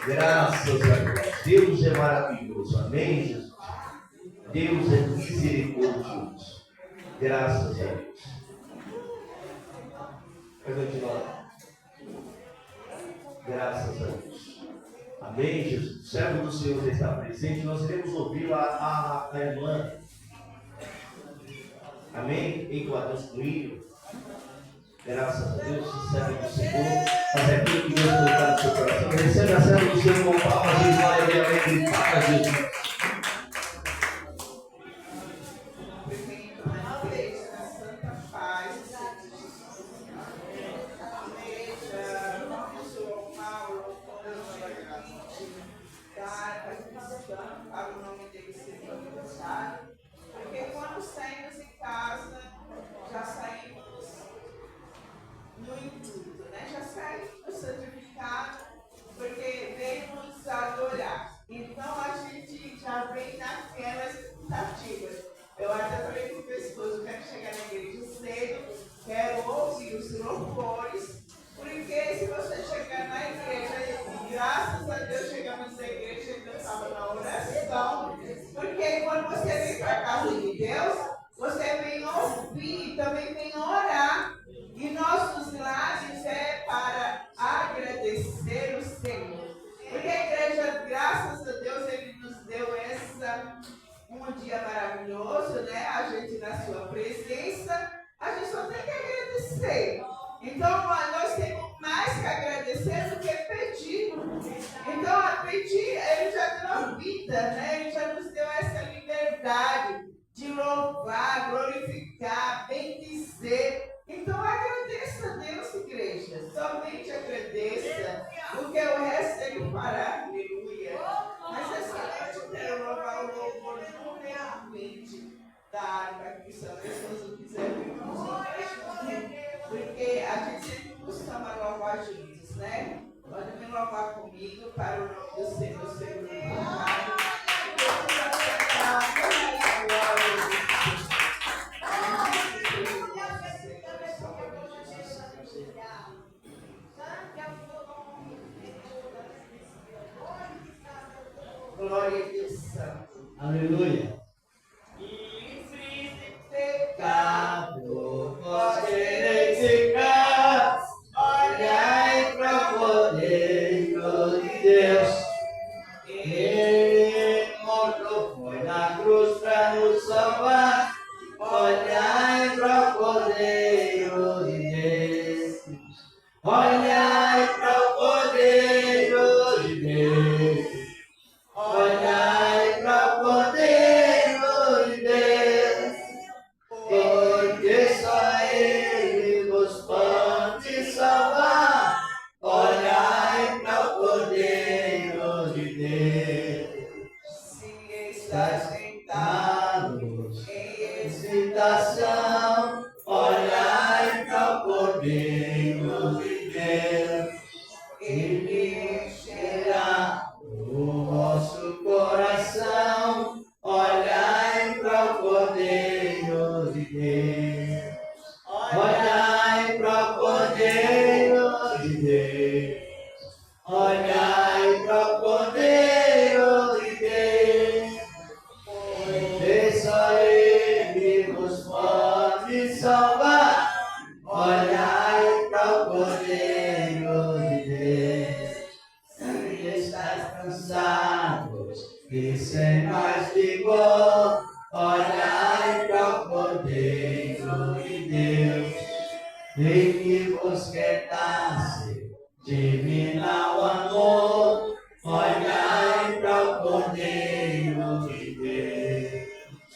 Graças a Deus. Deus é maravilhoso. Amém, Jesus? Deus é misericordioso. Graças a Deus. Vai continuar. Graças a Deus. Amém, Jesus? O servo do Senhor já está presente. Nós iremos ouvir a irmã. Amém? Enquadramos com ele. Graças a Deus, o servo do Senhor. Mas é aquilo que Deus colocar no seu coração. Recebe a serva do Senhor com palmas de glória e alegria. Para Jesus. Para o nome dele ser glorificado, porque quando saímos em casa, já saímos no intuito, né? Já saímos santificados, porque vemos adorar. Então a gente já vem naquela expectativa. Eu até falei com o meu esposo, quero chegar na igreja cedo, quero ouvir os louvores, porque se você chegar na igreja, e graças a Deus chegamos na igreja, eu estava na oração, porque quando você vem para a casa de Deus, você vem ouvir, também vem orar, e nossos lares é para agradecer o Senhor, porque a igreja, graças a Deus, Ele nos deu um dia maravilhoso, né? A gente na sua presença, a gente só tem que agradecer. Então, nós temos mais que agradecer do que pedir. Então, a pedir, Ele já deu a vida, né? Ele já nos deu essa liberdade de louvar, glorificar, bendizer. Então, agradeça a Deus, igreja. Somente agradeça, porque o resto Ele fará. Aleluia. Mas essa noite eu quero louvar o louvor realmente da harpa, que se a pessoa quiser vir porque a gente sempre costuma louvar juntos, né? Pode me louvar comigo para o nome do Senhor ser glorificado. Glória a Deus Santo. Aleluia. Pecado, poderei ficar, olhai para o poder de Deus. Ele morto foi na cruz para nos salvar, olhai para o poder de Deus. Olhai para o poder de Deus. Olhai para o poder de Deus, porque só Ele vos pode salvar. Olhai para o poder de Deus. se estás Sentados em hesitação, olhai para o poder de Deus. Ele encherá o vosso coração, olhai para o poder de Deus. Olhai para o poder de Deus. Olhai para o poder de Deus. Porque só Ele vos pode salvar. Olhai para o poder de Deus. Se estáis cansados e sem mais vigor, olhai para o poder de Deus. E que vos quedasse divinal amor, olhai para o poder de Deus.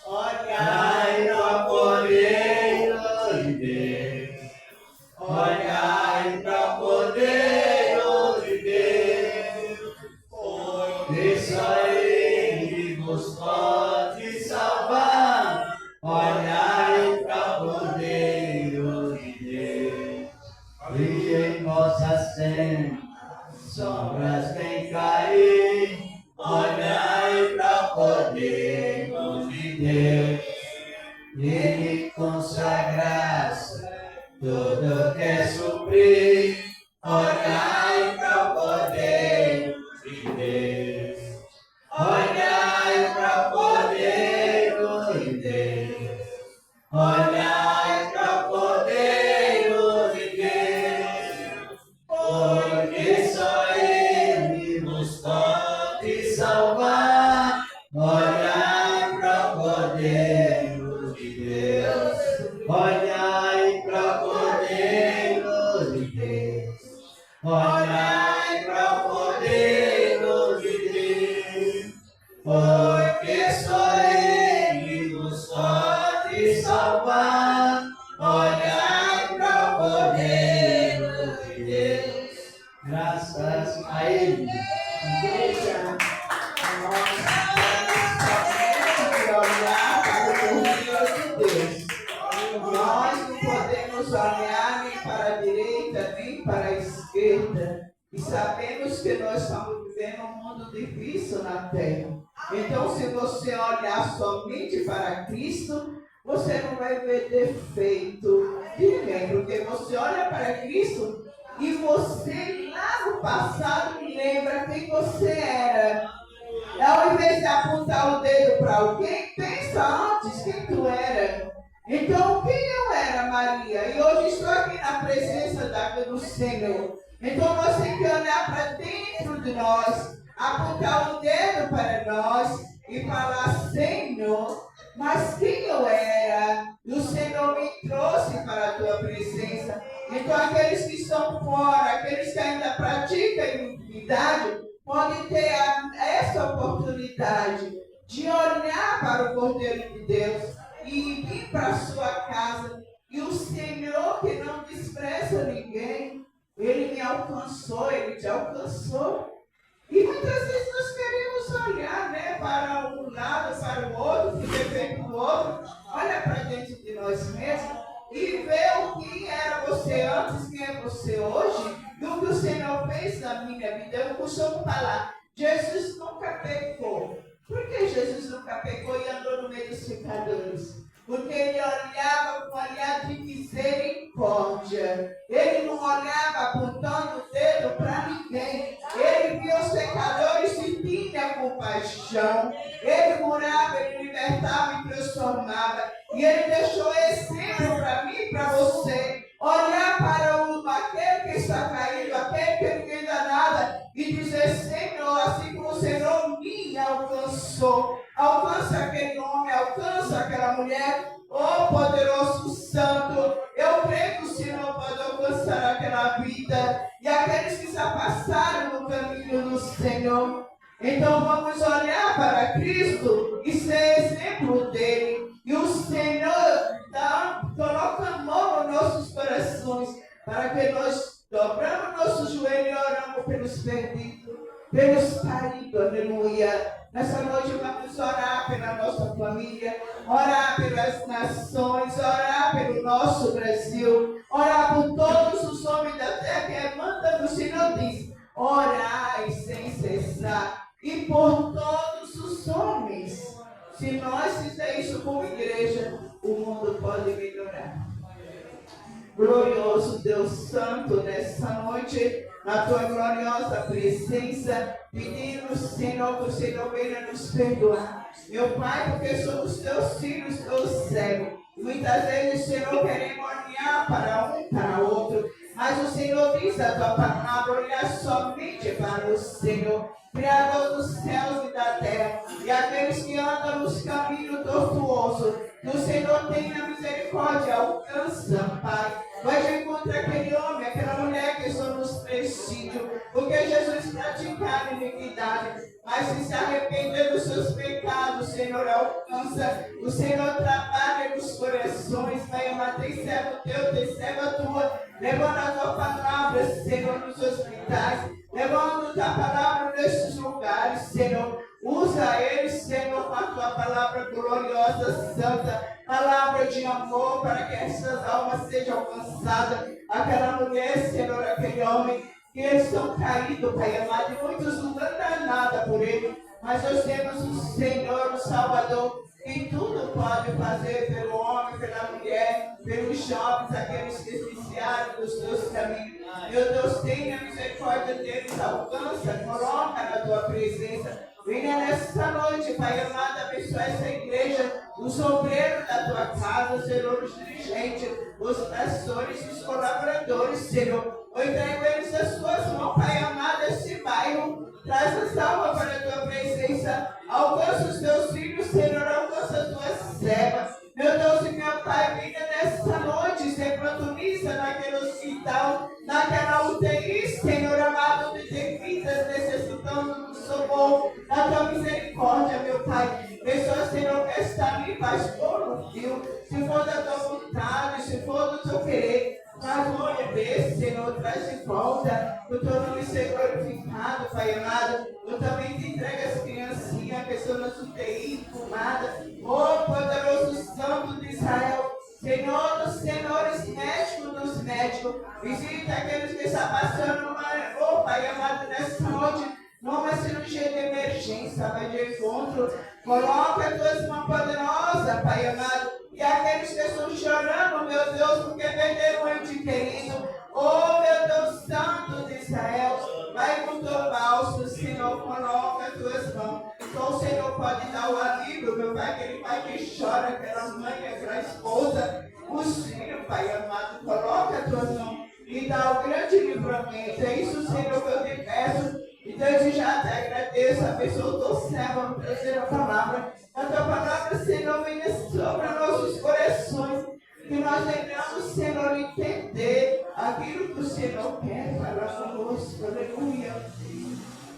Olhai para o poder de Deus. Olhai para o poder de Deus. Porque só Ele vos pode salvar. Olhai para o poder de Deus. E em vossas sombras vem cair. Olhai para o poder de Deus. E com sua graça tudo quer suprir. Olhai para o poder de dele. Igreja, nós temos que olhar para o reino de Deus. Nós não podemos olhar nem para a direita, nem para a esquerda. E sabemos que nós estamos vivendo um mundo difícil na terra. Então, se você olhar somente para Cristo, você não vai ver defeito de ninguém. Porque você olha para Cristo e você lá no passado lembra quem você era. Ao invés de apontar o dedo para alguém, pensa antes quem tu era. Então, quem eu era, Maria? E hoje estou aqui na presença do Senhor. Então, nós temos que olhar para dentro de nós, apontar o dedo para nós e falar: Senhor, mas quem eu era? E o Senhor me trouxe para a tua presença. Então, aqueles que estão fora, aqueles que ainda praticam iniquidade, podem ter essa oportunidade de olhar para o Cordeiro de Deus e vir para a sua casa. E o Senhor, que não despreza ninguém, Ele me alcançou, Ele te alcançou. E muitas vezes nós queremos olhar, né, para um lado, para o outro, o defeito do outro. Olha para dentro de nós mesmos e ver o que era você antes, quem é você hoje, e o que o Senhor fez na minha vida. Eu costumo falar, Jesus nunca pecou. Por que Jesus nunca pecou e andou no meio dos pecadores? Porque ele olhava com olhar de misericórdia. Ele não olhava apontando o dedo para ninguém. Ele via os pecadores e tinha compaixão. Ele curava, ele libertava e transformava. E ele deixou exemplo para mim e para você. Olhar para aquele que está caído, aquele que não ainda nada, e dizer: Senhor, assim como o Senhor me alcançou, alcança aquele homem, alcança aquela mulher, oh poderoso Santo, eu creio que o Senhor pode alcançar aquela vida, e aqueles que se afastaram no caminho do Senhor. Então vamos olhar para Cristo e ser exemplo dele, e o Senhor coloca amor nos nossos corações, para que nós dobramos nosso joelho e oramos pelos perdidos, pelos caídos, aleluia. Nessa noite vamos orar pela nossa família, orar pelas nações, orar pelo nosso Brasil, orar por todos os homens da terra, que manda o Senhor diz: orai sem cessar, e por todos os homens. Se nós fizermos isso como igreja, o mundo pode melhorar. Glorioso Deus Santo, nessa noite, na tua gloriosa presença, pedimos, Senhor, que o Senhor venha nos perdoar. Meu Pai, porque somos teus filhos, teus servos. Muitas vezes, Senhor, queremos olhar para um, para outro, mas o Senhor diz a tua palavra: olhar somente para o Senhor, Criador dos céus e da terra, e aqueles que andam nos caminhos tortuosos. Que o Senhor tenha misericórdia, alcança, Pai. Vai de encontro aquele homem, aquela mulher que estão nos prestígios, porque Jesus praticava iniquidade, mas se arrepender dos seus pecados, o Senhor alcança. O Senhor trabalha nos corações, Pai amado, tem servo teu, tem serva tua, levando a tua palavra, Senhor, nos hospitais, levando a tua palavra nesses lugares, Senhor. Usa eles, Senhor, com a tua palavra gloriosa, santa, palavra de amor, para que essas almas sejam alcançadas. Aquela mulher, Senhor, aquele homem, que eles estão caídos, Pai amado, e muitos não dão nada por ele, mas nós temos o Senhor, o Salvador, que tudo pode fazer pelo homem, pela mulher, pelos jovens, aqueles que se viciaram dos teus caminhos. Meu Deus, tenha misericórdia deles, alcança, coloca na tua presença. Venha nessa noite, Pai amado, abençoar essa igreja, os obreiros da tua casa, Senhor, os dirigentes, os pastores, os colaboradores, Senhor. Eu entrego eles nas tuas mãos, Pai amado, esse bairro. Traz a salva para a tua presença. Alcança os teus filhos, Senhor, alcança as tuas servas. Meu Deus e meu Pai, venha nessa noite, se protoniza naquele hospital, naquela UTI, Senhor amado, de ter vidas necessitando do socorro, da tua misericórdia, meu Pai. Pessoa, Senhor, que está ali, faz todo o fio, se for da tua vontade, se for do teu querer. Faz o olho desse, Senhor, traz de volta, o teu nome ser glorificado, Pai. Pai amado. Eu também te entrego as criancinhas que estão nas UTI, fumada. Oh, poderoso Santo de Israel. Senhor dos senhores, médicos dos médicos. Visita aqueles que estão passando, oh Pai amado, nessa noite. Numa cirurgia de emergência, vai de encontro. Coloca as tuas mãos poderosas, Pai amado. E aqueles que estão chorando, meu Deus, porque perderam um ente querido. Oh, meu Deus Santo de Israel. Vai com teu balso, Senhor, coloca as tuas mãos. Só o Senhor pode dar o alívio, meu Pai, aquele pai que chora, aquela mãe, aquela esposa, os filhos, Pai amado. Coloca as tuas mãos e dá o grande livramento. É isso, Senhor, que eu te peço. E desde já te agradeço, abençoa o teu servo, por trazer a palavra. A tua palavra, Senhor, venha sobre nossos corações. Que nós venhamos, Senhor, entender aquilo que o Senhor quer para conosco. Aleluia.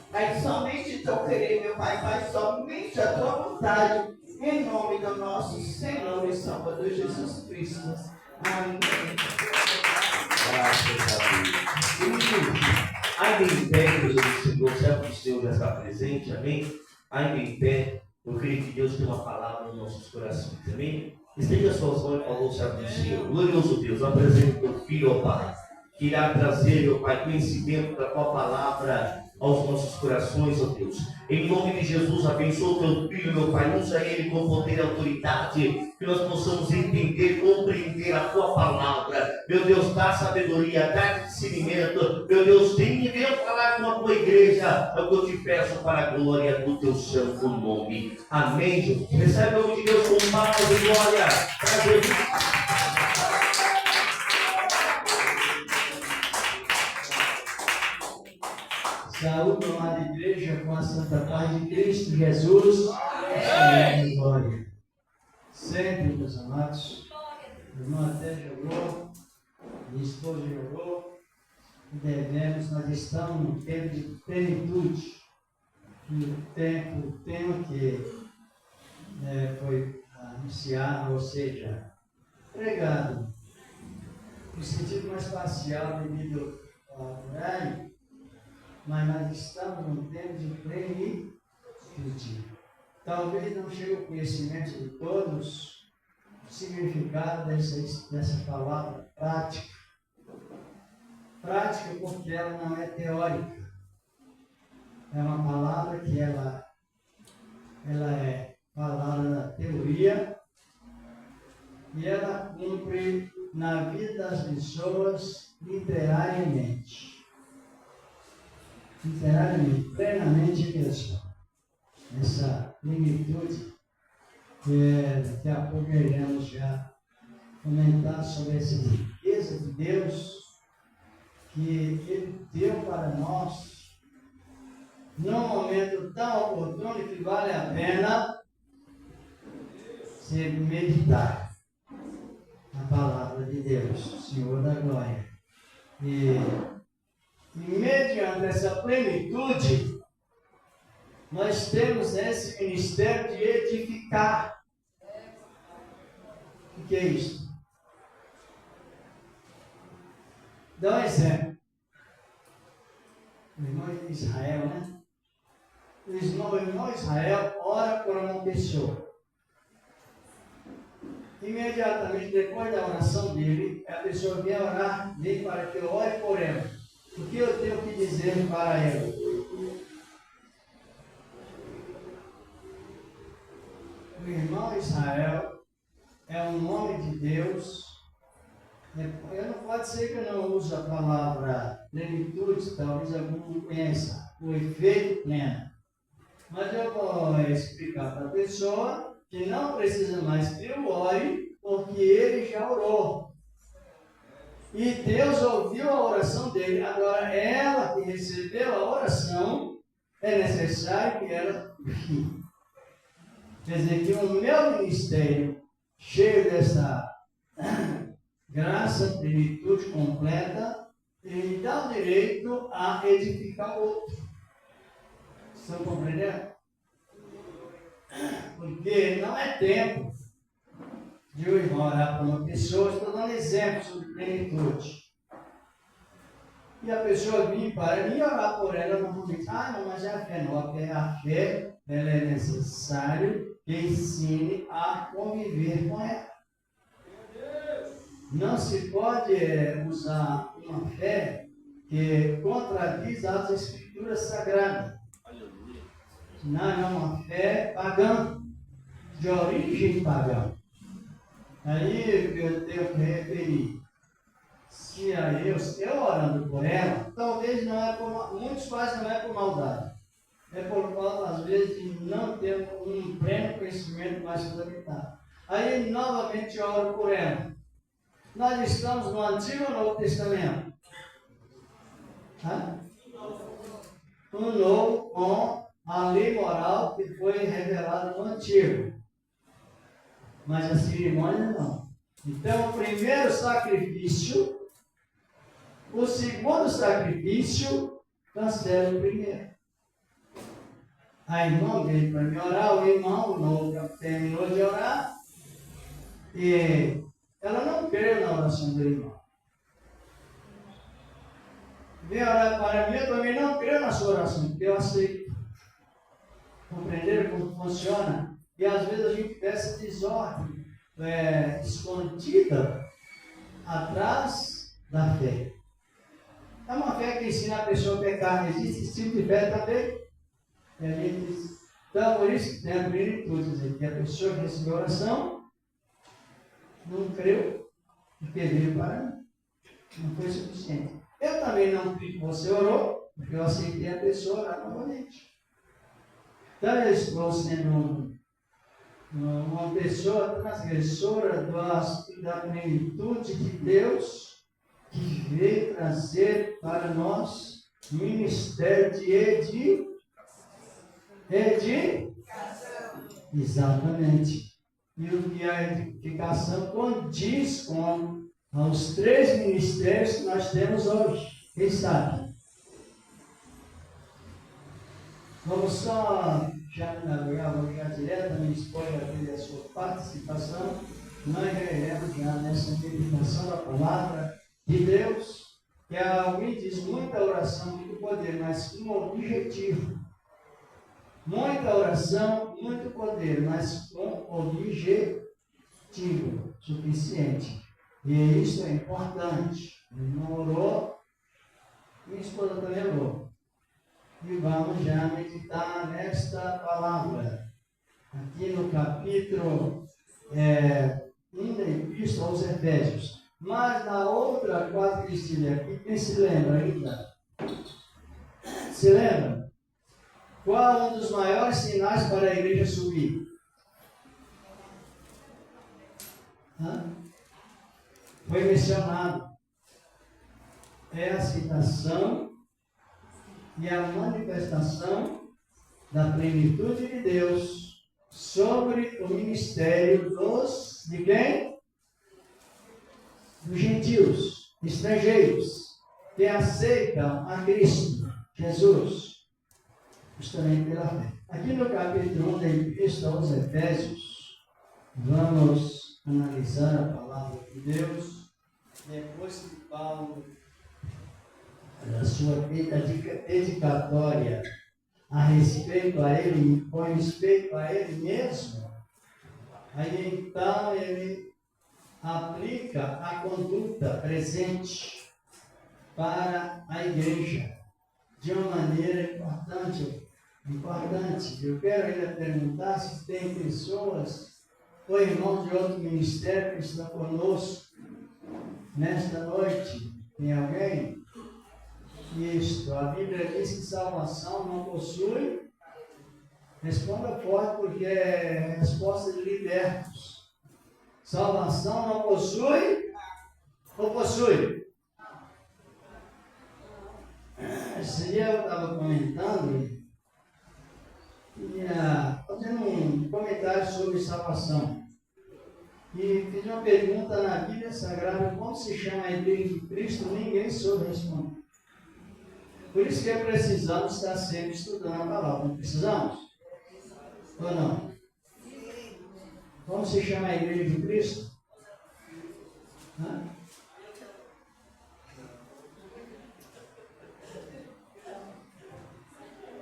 Faz somente teu querer, meu Pai. Faz somente a tua vontade. Em nome do nosso Senhor e Salvador Jesus Cristo. Amém. Graças a Deus. Ainda em pé, Deus do Senhor, servo do Senhor já está presente, amém? Ainda em pé, eu creio que Deus tem uma palavra nos nossos corações, amém? Estende as suas mãos e falou, servo do Senhor. Glorioso Deus, apresento teu filho, ó Pai, que irá trazer, meu Pai, conhecimento da tua palavra aos nossos corações, ó Deus. Em nome de Jesus, abençoa o teu filho, meu Pai, usa ele com poder e autoridade, que nós possamos entender, compreender a tua palavra. Meu Deus, dá sabedoria, dá discernimento. Meu Deus, venha falar com a tua igreja. É o que eu te peço para a glória do teu santo nome. Amém, Jesus. Recebe o nome de Deus com palmas e glória para Jesus. Saúde, amada igreja, com a santa paz de Cristo Jesus. Amém. Glória. Sempre, meus amados, o irmão até jogou, minha esposa jogou, e nós estamos num tempo de plenitude. E o tema que foi anunciado, ou seja, pregado, no sentido mais parcial devido ao horário, mas nós estamos num tempo de plenitude. Talvez não chegue ao conhecimento de todos o significado dessa palavra prática. Prática porque ela não é teórica. É uma palavra que ela é falada na teoria e ela cumpre na vida das pessoas literariamente, plenamente mesmo. Essa plenitude, que daqui a pouco iremos já comentar sobre essa riqueza de Deus que Ele deu para nós num momento tão oportuno que vale a pena se meditar na palavra de Deus, Senhor da glória. E mediante essa plenitude, nós temos esse ministério de edificar. O que é isso? Dá um exemplo. O irmão de Israel, né? O irmão Israel ora por uma pessoa. Imediatamente depois da oração dele, a pessoa vem orar, vem para que eu ore por ela. O que eu tenho que dizer para ela? O irmão Israel é um nome de Deus. Eu não pode ser que eu não use a palavra plenitude, talvez algum não conheça, o efeito pleno. Mas eu vou explicar para a pessoa que não precisa mais que eu ore, porque ele já orou. E Deus ouviu a oração dele. Agora, ela que recebeu a oração, é necessário que ela fique. Quer dizer que o meu ministério, cheio dessa graça, plenitude completa, ele dá o direito a edificar outro. Estão compreendendo? Porque não é tempo de eu orar para uma pessoa. Estou dando exemplo sobre plenitude. E a pessoa vir para mim e orar por ela normalmente. Ah, não, mas é a fé não. A fé ela é necessário que ensine a conviver com ela. Não se pode usar uma fé que contradiz as escrituras sagradas. Não é uma fé pagã, de origem pagã. Aí eu tenho que referir. Se eu orando por ela, talvez não é por muitos pais não é por maldade. É por causa, às vezes, de não ter um pleno conhecimento mais fundamental. Aí, novamente, eu oro por ela. Nós estamos no Antigo ou Novo Testamento? No Novo, com a lei moral que foi revelada no Antigo. Mas a cerimônia não. Então, o primeiro sacrifício, o segundo sacrifício, cancela o primeiro. A irmã veio para me orar, o irmão novo terminou de orar, e ela não creu na oração do irmão. Veio orar para mim, eu também não creio na sua oração, porque eu aceito. Compreenderam como funciona? E às vezes a gente peça desordem, escondida atrás da fé. É uma fé que ensina a pessoa a pecar. Existe esse tipo de fé também. E a gente diz, então por isso que tem a plenitude, dizer que a pessoa que recebeu a oração não creu porque veio para mim. Não foi suficiente. Eu também não creio que você orou, porque eu aceitei a pessoa orar novamente. Então eu estou sendo uma pessoa transgressora da plenitude de Deus, que veio trazer para nós ministério de edificação. Exatamente. E o que a edificação condiz com os 3 ministérios que nós temos hoje. Quem sabe? Vamos só vou já direto, a minha esposa já teve a sua participação. Nós iremos já nessa meditação da palavra de Deus, que alguém diz muita oração, muito poder, mas com um objetivo. Muita oração, muito poder, mas com objetivo suficiente. E isso é importante. Ele não orou, minha esposa também orou. E vamos já meditar nesta palavra. Aqui no capítulo 1 da Epístola aos Efésios. Mas na outra quase Cristina aqui, quem se lembra ainda? Se lembra? Qual um dos maiores sinais para a igreja subir? Foi mencionado. É a citação e a manifestação da plenitude de Deus sobre o ministério de quem? Dos gentios, estrangeiros, que aceitam a Cristo, Jesus, justamente pela fé. Aqui no capítulo 1 da Epístola aos Efésios, vamos analisar a palavra de Deus, depois que Paulo, na sua vida dedicatória a respeito a ele, com respeito a ele mesmo, aí então ele aplica a conduta presente para a igreja de uma maneira importante. Eu quero ainda perguntar se tem pessoas ou irmãos de outro ministério que estão conosco nesta noite. Tem alguém? Isto, a Bíblia diz que salvação não possui. Responda forte, porque é resposta de libertos. Salvação não possui ou possui? Esse dia eu estava comentando, fazendo um comentário sobre salvação. E fiz uma pergunta na Bíblia Sagrada: como se chama a igreja de Cristo? Ninguém soube responder. Por isso que precisamos estar sempre estudando a palavra. Não precisamos? Ou não? Como se chama a igreja de Cristo?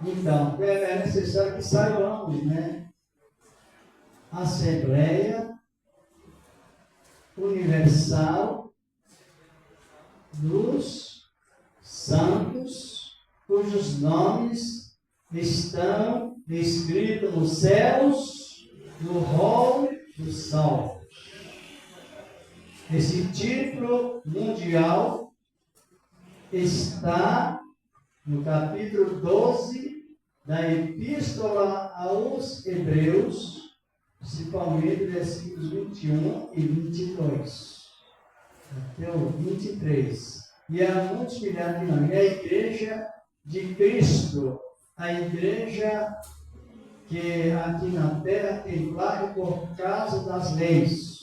Então, é necessário que saibamos, né? Assembleia Universal dos Santos, cujos nomes estão escritos nos céus, no rol dos salvos. Esse título mundial está no capítulo 12 da Epístola aos Hebreus, principalmente versículos 21 e 22, até o 23. E há muitos milhares de nomes. É a igreja de Cristo, a igreja que aqui na terra tem placa por causa das leis,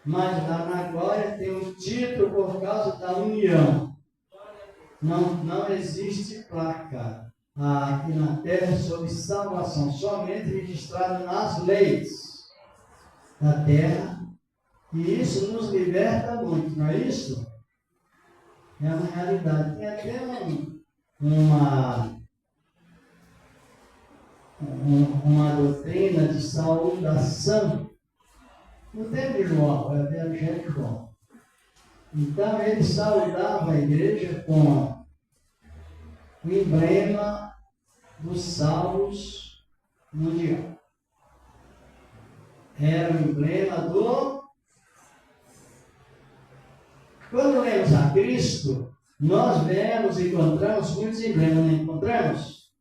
mas lá na glória tem um título por causa da união. Não existe placa aqui na terra sobre salvação, somente registrado nas leis da terra, e isso nos liberta muito, não é isso? É uma realidade. Tem até uma doutrina de saudação no tempo de João, é o Evangelho de João. Então ele saudava a igreja com o emblema dos salvos mundial. Era o emblema do... Quando lemos a Cristo, nós vemos e encontramos muitos emblemas, não encontramos?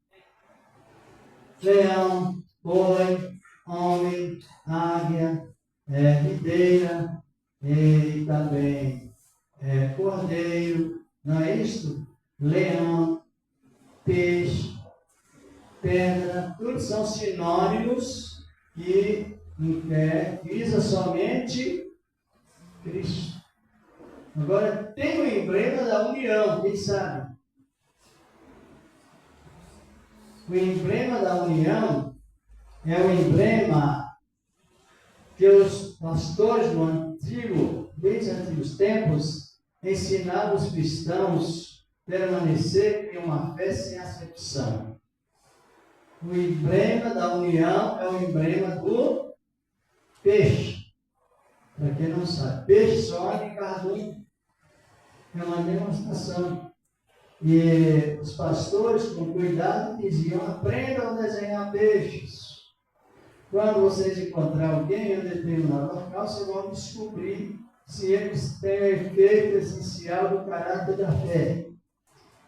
Leão, boi, homem, águia, videira e também cordeiro, não é isso? Leão, peixe, pedra, tudo são sinônimos que visa somente Cristo. Agora tem o emblema da união, quem sabe? O emblema da união é o emblema que os pastores desde antigos tempos, ensinavam os cristãos a permanecer em uma fé sem acepção. O emblema da união é o emblema do peixe. Para quem não sabe, peixe só de cardume. É uma demonstração. E os pastores, com cuidado, diziam: aprendam a desenhar peixes. Quando vocês encontrarem alguém em um determinado local, vocês vão descobrir se eles têm o efeito essencial do caráter da fé.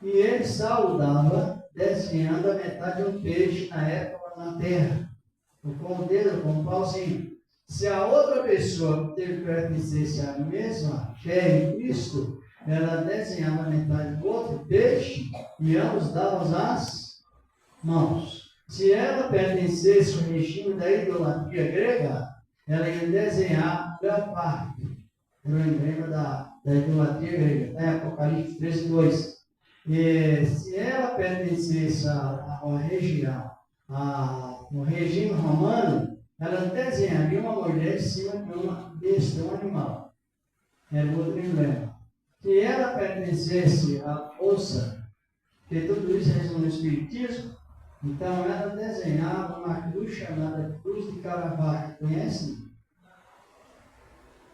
E ele saudava desenhando a metade de um peixe na época na terra, com o dedo, com um pauzinho. Se a outra pessoa pertencesse à mesma fé em Cristo, ela desenhava a metade do outro peixe e ambos davam as mãos. Se ela pertencesse ao regime da idolatria grega, ela ia desenhar a parte. Era o emblema da idolatria grega, é Apocalipse 13:2. E se ela pertencesse ao regime romano, ela desenharia uma mulher em cima de uma besta, um animal. Era outro emblema. Se ela pertencesse à força, que tudo isso resume no Espiritismo, então ela desenhava uma cruz chamada Cruz de Caravaggio. Conhecem?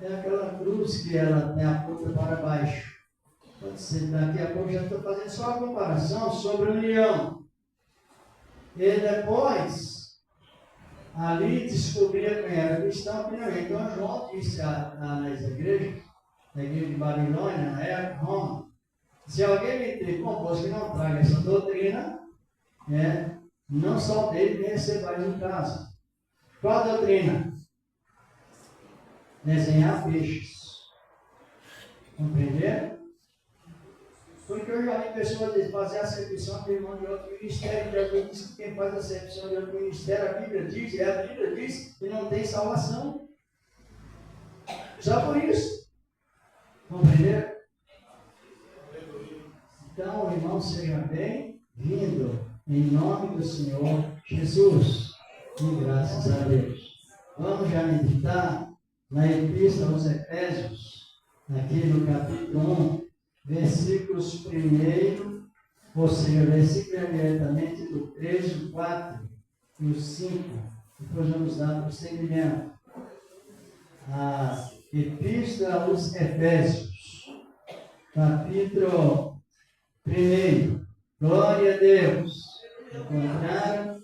É aquela cruz que ela tem a ponta para baixo. Pode ser, daqui a pouco já estou fazendo só a comparação sobre a união. E depois, ali descobria quem era cristão, finalmente. Então João disse nas igrejas, na igreja de Babilônia, na época, Roma: se alguém me ter composto que não traga essa doutrina, não só dele, nem recebais em casa. Qual a doutrina? Desenhar peixes. Compreenderam? Porque eu já vi pessoas fazer acepção de irmão de outro ministério, que alguém diz que quem faz acepção de outro ministério, a Bíblia diz que não tem salvação. Só por isso. Compreenderam? Então, irmão, seja bem-vindo em nome do Senhor Jesus. E graças a Deus. Vamos já meditar na Epístola aos Efésios, aqui no capítulo 1, versículos 1 Ou seja, o versículo é diretamente do 3, o 4 e o 5. Depois vamos dar prosseguimento. A Epístola aos Efésios, capítulo 1. Glória a Deus. Encontraram?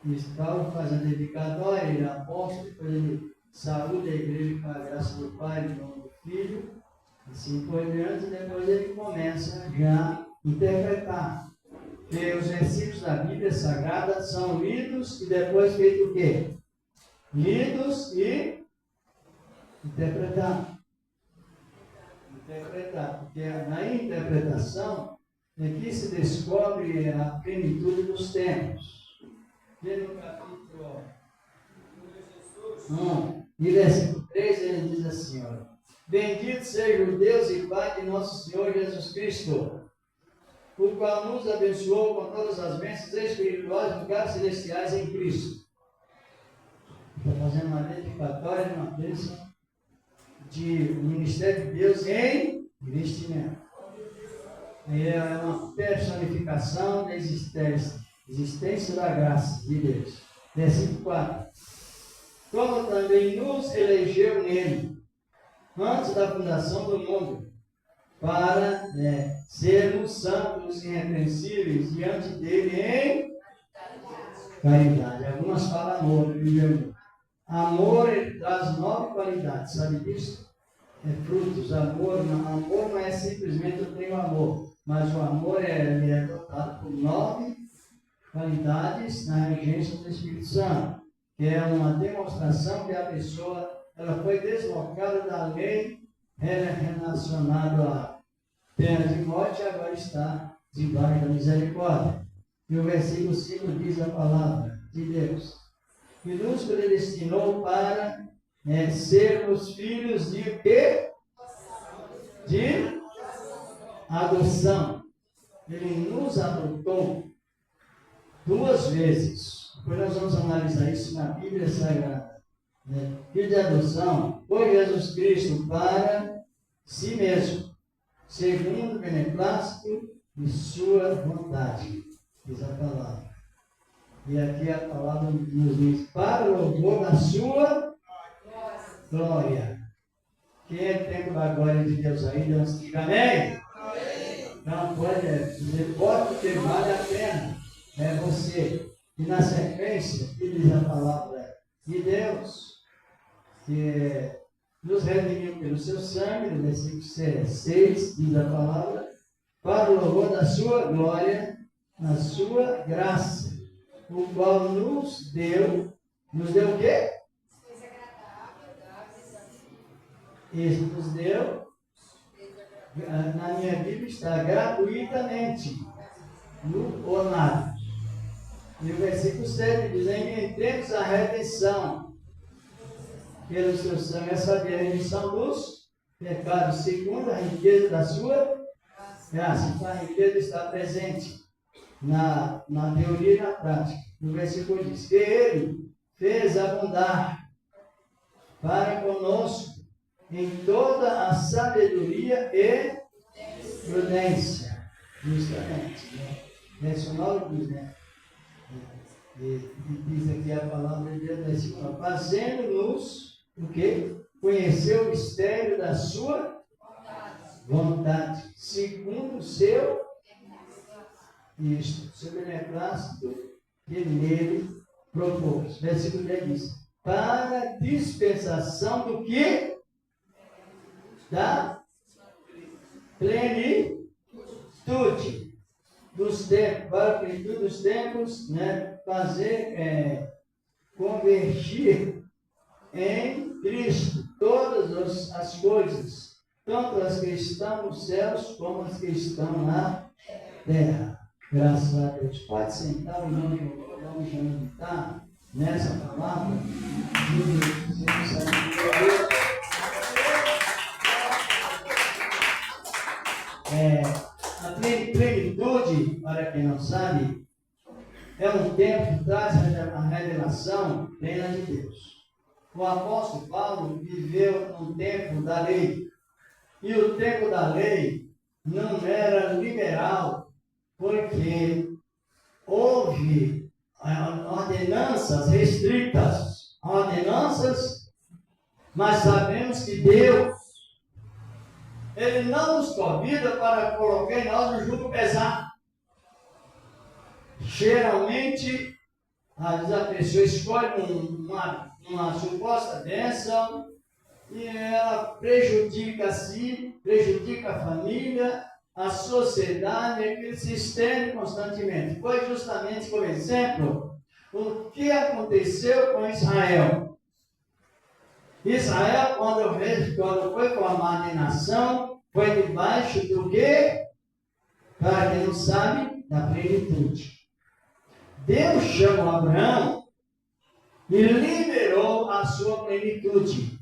E Paulo faz a dedicatória, ele é apóstolo, depois ele saúda a igreja com a graça do Pai, em nome do Filho, assim por diante, e depois ele começa já a interpretar. Porque os versículos da Bíblia Sagrada são lidos e depois feito o quê? Lidos e interpretados. Interpretar, porque na interpretação é que se descobre a plenitude dos tempos. E no capítulo 1 e versículo 3 ele diz assim, olha, bendito seja o Deus e Pai de nosso Senhor Jesus Cristo, o qual nos abençoou com todas as bênçãos espirituais no lugares celestiais em Cristo. Está fazendo uma dedicatória, uma bênção de ministério de Deus em investimento. É uma personificação da existência da graça de Deus. Versículo 4. Como também nos elegeu nele, antes da fundação do mundo, para sermos santos e irrepreensíveis diante dele em caridade. Algumas falam amor, viu? Amor, ele traz 9 qualidades, sabe disso? É frutos, amor não é simplesmente eu tenho amor, mas o amor ele é dotado por 9 qualidades na regência do Espírito Santo, que é uma demonstração que a pessoa ela foi deslocada da lei relacionada à pena de morte e agora está debaixo da misericórdia. E o versículo 5 diz a palavra de Deus, que nos predestinou para sermos filhos de quê? De adoção. Ele nos adotou 2 vezes. Depois nós vamos analisar isso na Bíblia Sagrada. Filho de adoção por Jesus Cristo para si mesmo, segundo o beneplácito de sua vontade, diz a palavra. E aqui a palavra nos diz, para o louvor da sua glória. Quem é tempo da glória de Deus aí? Deus diga amém? Não pode dizer, pode porque vale a pena. É você. E na sequência, que diz a palavra de Deus, que nos redimiu pelo seu sangue, no versículo 6, diz a palavra, para o louvor da sua glória, na sua graça, o qual nos deu o quê? Isso nos deu, na minha Bíblia está gratuitamente, no ornato. E o versículo 7 diz, em quem temos a redenção, pelo seu sangue, essa é a remissão dos pecados, segundo a riqueza da sua graça. Então a riqueza está presente na teoria e na prática. No versículo diz, que ele fez abundar para conosco em toda a sabedoria e prudência. Justamente. Verso 9 diz, e diz aqui a palavra de Deus, versículo 9, fazendo-nos o quê? Conhecer o mistério da sua vontade, segundo o seu beneplácito que nele propôs. Versículo 10 diz, para dispensação do que? Da plenitude dos tempos, para a plenitude dos tempos, fazer, convergir em Cristo todas as coisas, tanto as que estão nos céus como as que estão na terra. Graças a Deus. Pode sentar, vamos já meditar nessa palavra. A plenitude, para quem não sabe, é um tempo que traz a revelação plena de Deus. O apóstolo Paulo viveu no tempo da lei. E o tempo da lei não era liberal, porque houve ordenanças restritas, mas sabemos que Deus, Ele não nos convida para colocar em nós um jugo pesado. Geralmente, às vezes a pessoa escolhe uma suposta bênção e ela prejudica a si, prejudica a família, a sociedade, e que se estende constantemente. Foi justamente como exemplo o que aconteceu com Israel. Israel, quando foi formada em nação, foi debaixo do quê? Para quem não sabe, da plenitude. Deus chamou Abraão e liberou a sua plenitude.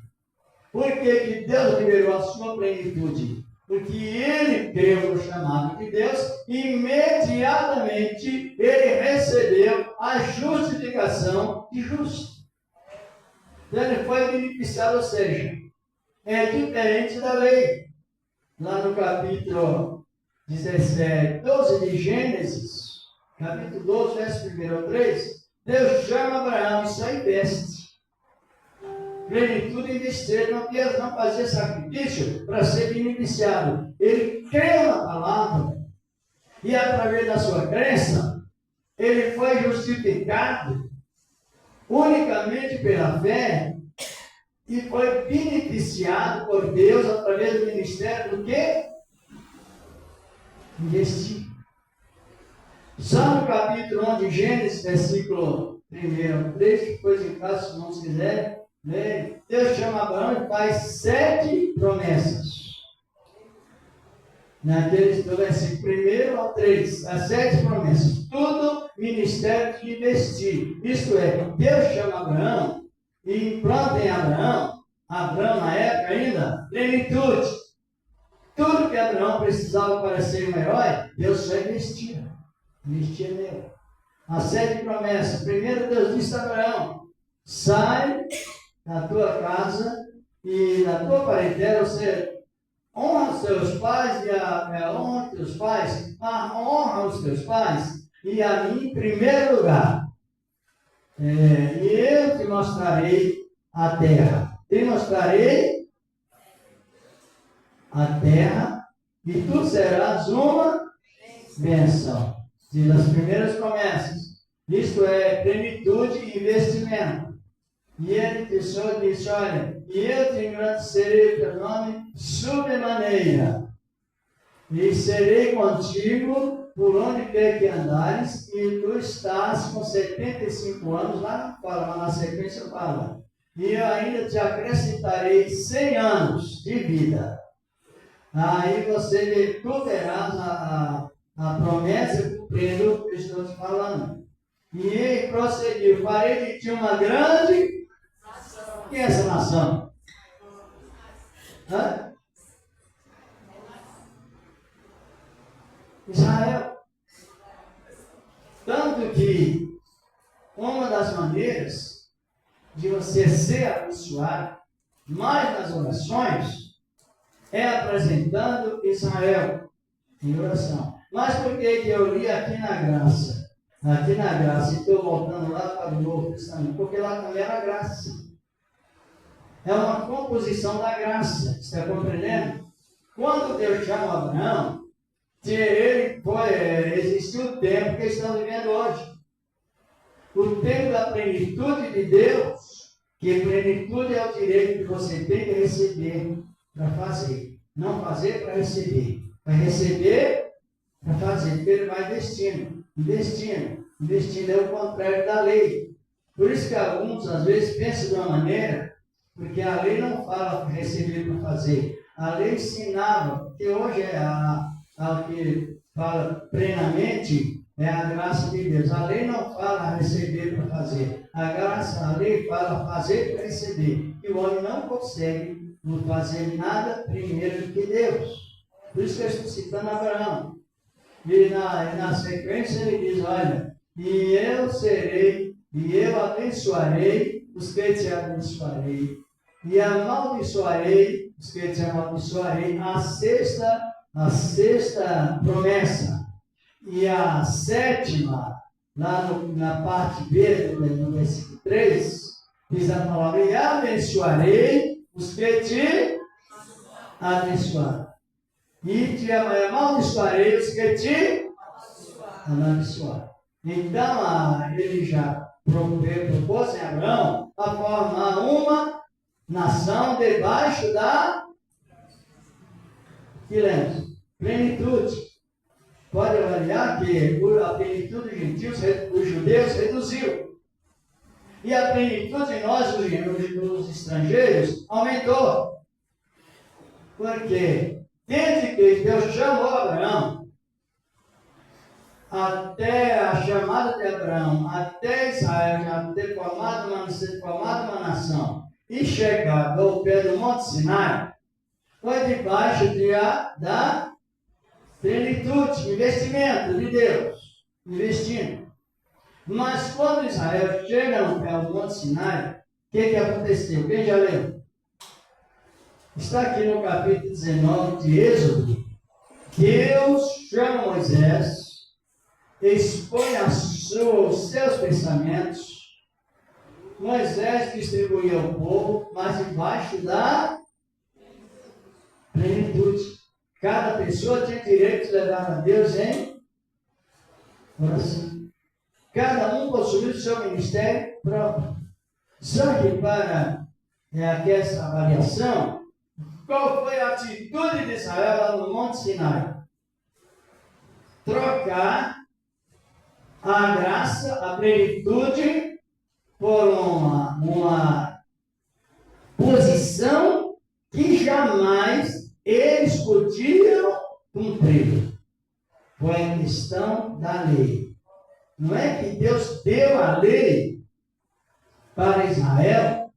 Por que Deus liberou a sua plenitude? Porque ele creu no chamado de Deus e imediatamente ele recebeu a justificação de justo. Então ele foi beneficiado, ou seja, é diferente da lei. Lá no capítulo 12 de Gênesis, capítulo 12, verso 1 ao 3, Deus chama Abraão, isso aí veste. Plenitude investir, não fazia sacrifício para ser beneficiado. Ele creu na palavra e através da sua crença, ele foi justificado unicamente pela fé e foi beneficiado por Deus através do ministério do quê? Investir. Só no capítulo 1 de Gênesis, versículo 1 3, depois em casa, se não quiser, Deus chama Abraão e faz 7 promessas. Naqueles do versículo 1 ao 3, as 7 promessas. Tudo ministério de investir. Isto é, Deus chama Abraão e implanta em Abraão na época ainda, plenitude. Tudo que Abraão precisava para ser um herói, Deus só investia. Investia nele. As 7 promessas. Primeiro Deus disse a Abraão: sai da tua casa e da tua parentela, ou seja, honra os teus pais honra os teus pais e a mim em primeiro lugar. E eu te mostrarei a terra. Te mostrarei a terra e tu serás uma bênção. Diz as primeiras promessas. Isto é plenitude e investimento. E ele disse, olha, e eu te engrandecerei teu nome sobremaneira, e serei contigo por onde quer que andares, e tu estás com 75 anos, lá na sequência fala, e eu ainda te acrescentarei 100 anos de vida. Aí tu terás a promessa cumprindo o que estou te falando. E ele prosseguiu, farei de ti uma grande... Quem é essa nação? Israel. Tanto que uma das maneiras de você ser abençoado mais nas orações é apresentando Israel em oração. Mas por que eu li aqui na graça? Aqui na graça, e estou voltando lá para o Novo Testamento, porque lá também era graça. É uma composição da graça, está compreendendo? Quando Deus chama Abraão, existiu o tempo que estamos vivendo hoje. O tempo da plenitude de Deus, que plenitude é o direito que você tem de receber para fazer. Não fazer para receber. Vai receber para fazer, porque ele vai investindo. Investindo é o contrário da lei. Por isso que alguns, às vezes, pensam de uma maneira, porque a lei não fala para receber para fazer. A lei ensinava, que hoje é a que fala plenamente, é a graça de Deus. A lei não fala receber para fazer. A lei fala fazer para receber. E o homem não consegue fazer nada primeiro do que Deus. Por isso que eu estou citando Abraão. E na sequência ele diz, olha, e eu abençoarei os que te abençoarei, e amaldiçoarei os que te amaldiçoarei. A 6ª a sexta promessa e a sétima, lá na parte B, no versículo 3, diz a palavra: e abençoarei os que te abençoarem, e te amaldiçoarei os que te amaldiçoarem. Então, ele já propôs em Abraão a formar uma nação debaixo da plenitude. Pode avaliar que a plenitude dos gentios, dos judeus, reduziu. E a plenitude de nós, os estrangeiros, aumentou. Porque desde que Deus chamou Abraão, até a chamada de Abraão, até Israel já ter formado uma nação e chegado ao pé do Monte Sinai, foi debaixo da plenitude, investimento de Deus, investindo. Mas quando Israel chega no pé do Monte Sinai, o que aconteceu? Quem já leu? Está aqui no capítulo 19 de Êxodo. Deus chama Moisés, expõe os seus pensamentos. Moisés distribuía o povo, mas debaixo da plenitude. Cada pessoa tinha direito de levar a Deus em oração. Cada um possuía o seu ministério próprio. Só que para essa avaliação, qual foi a atitude de Israel lá no Monte Sinai? Trocar a graça, a plenitude, por uma posição que jamais eles podiam cumprir. Foi a questão da lei. Não é que Deus deu a lei para Israel,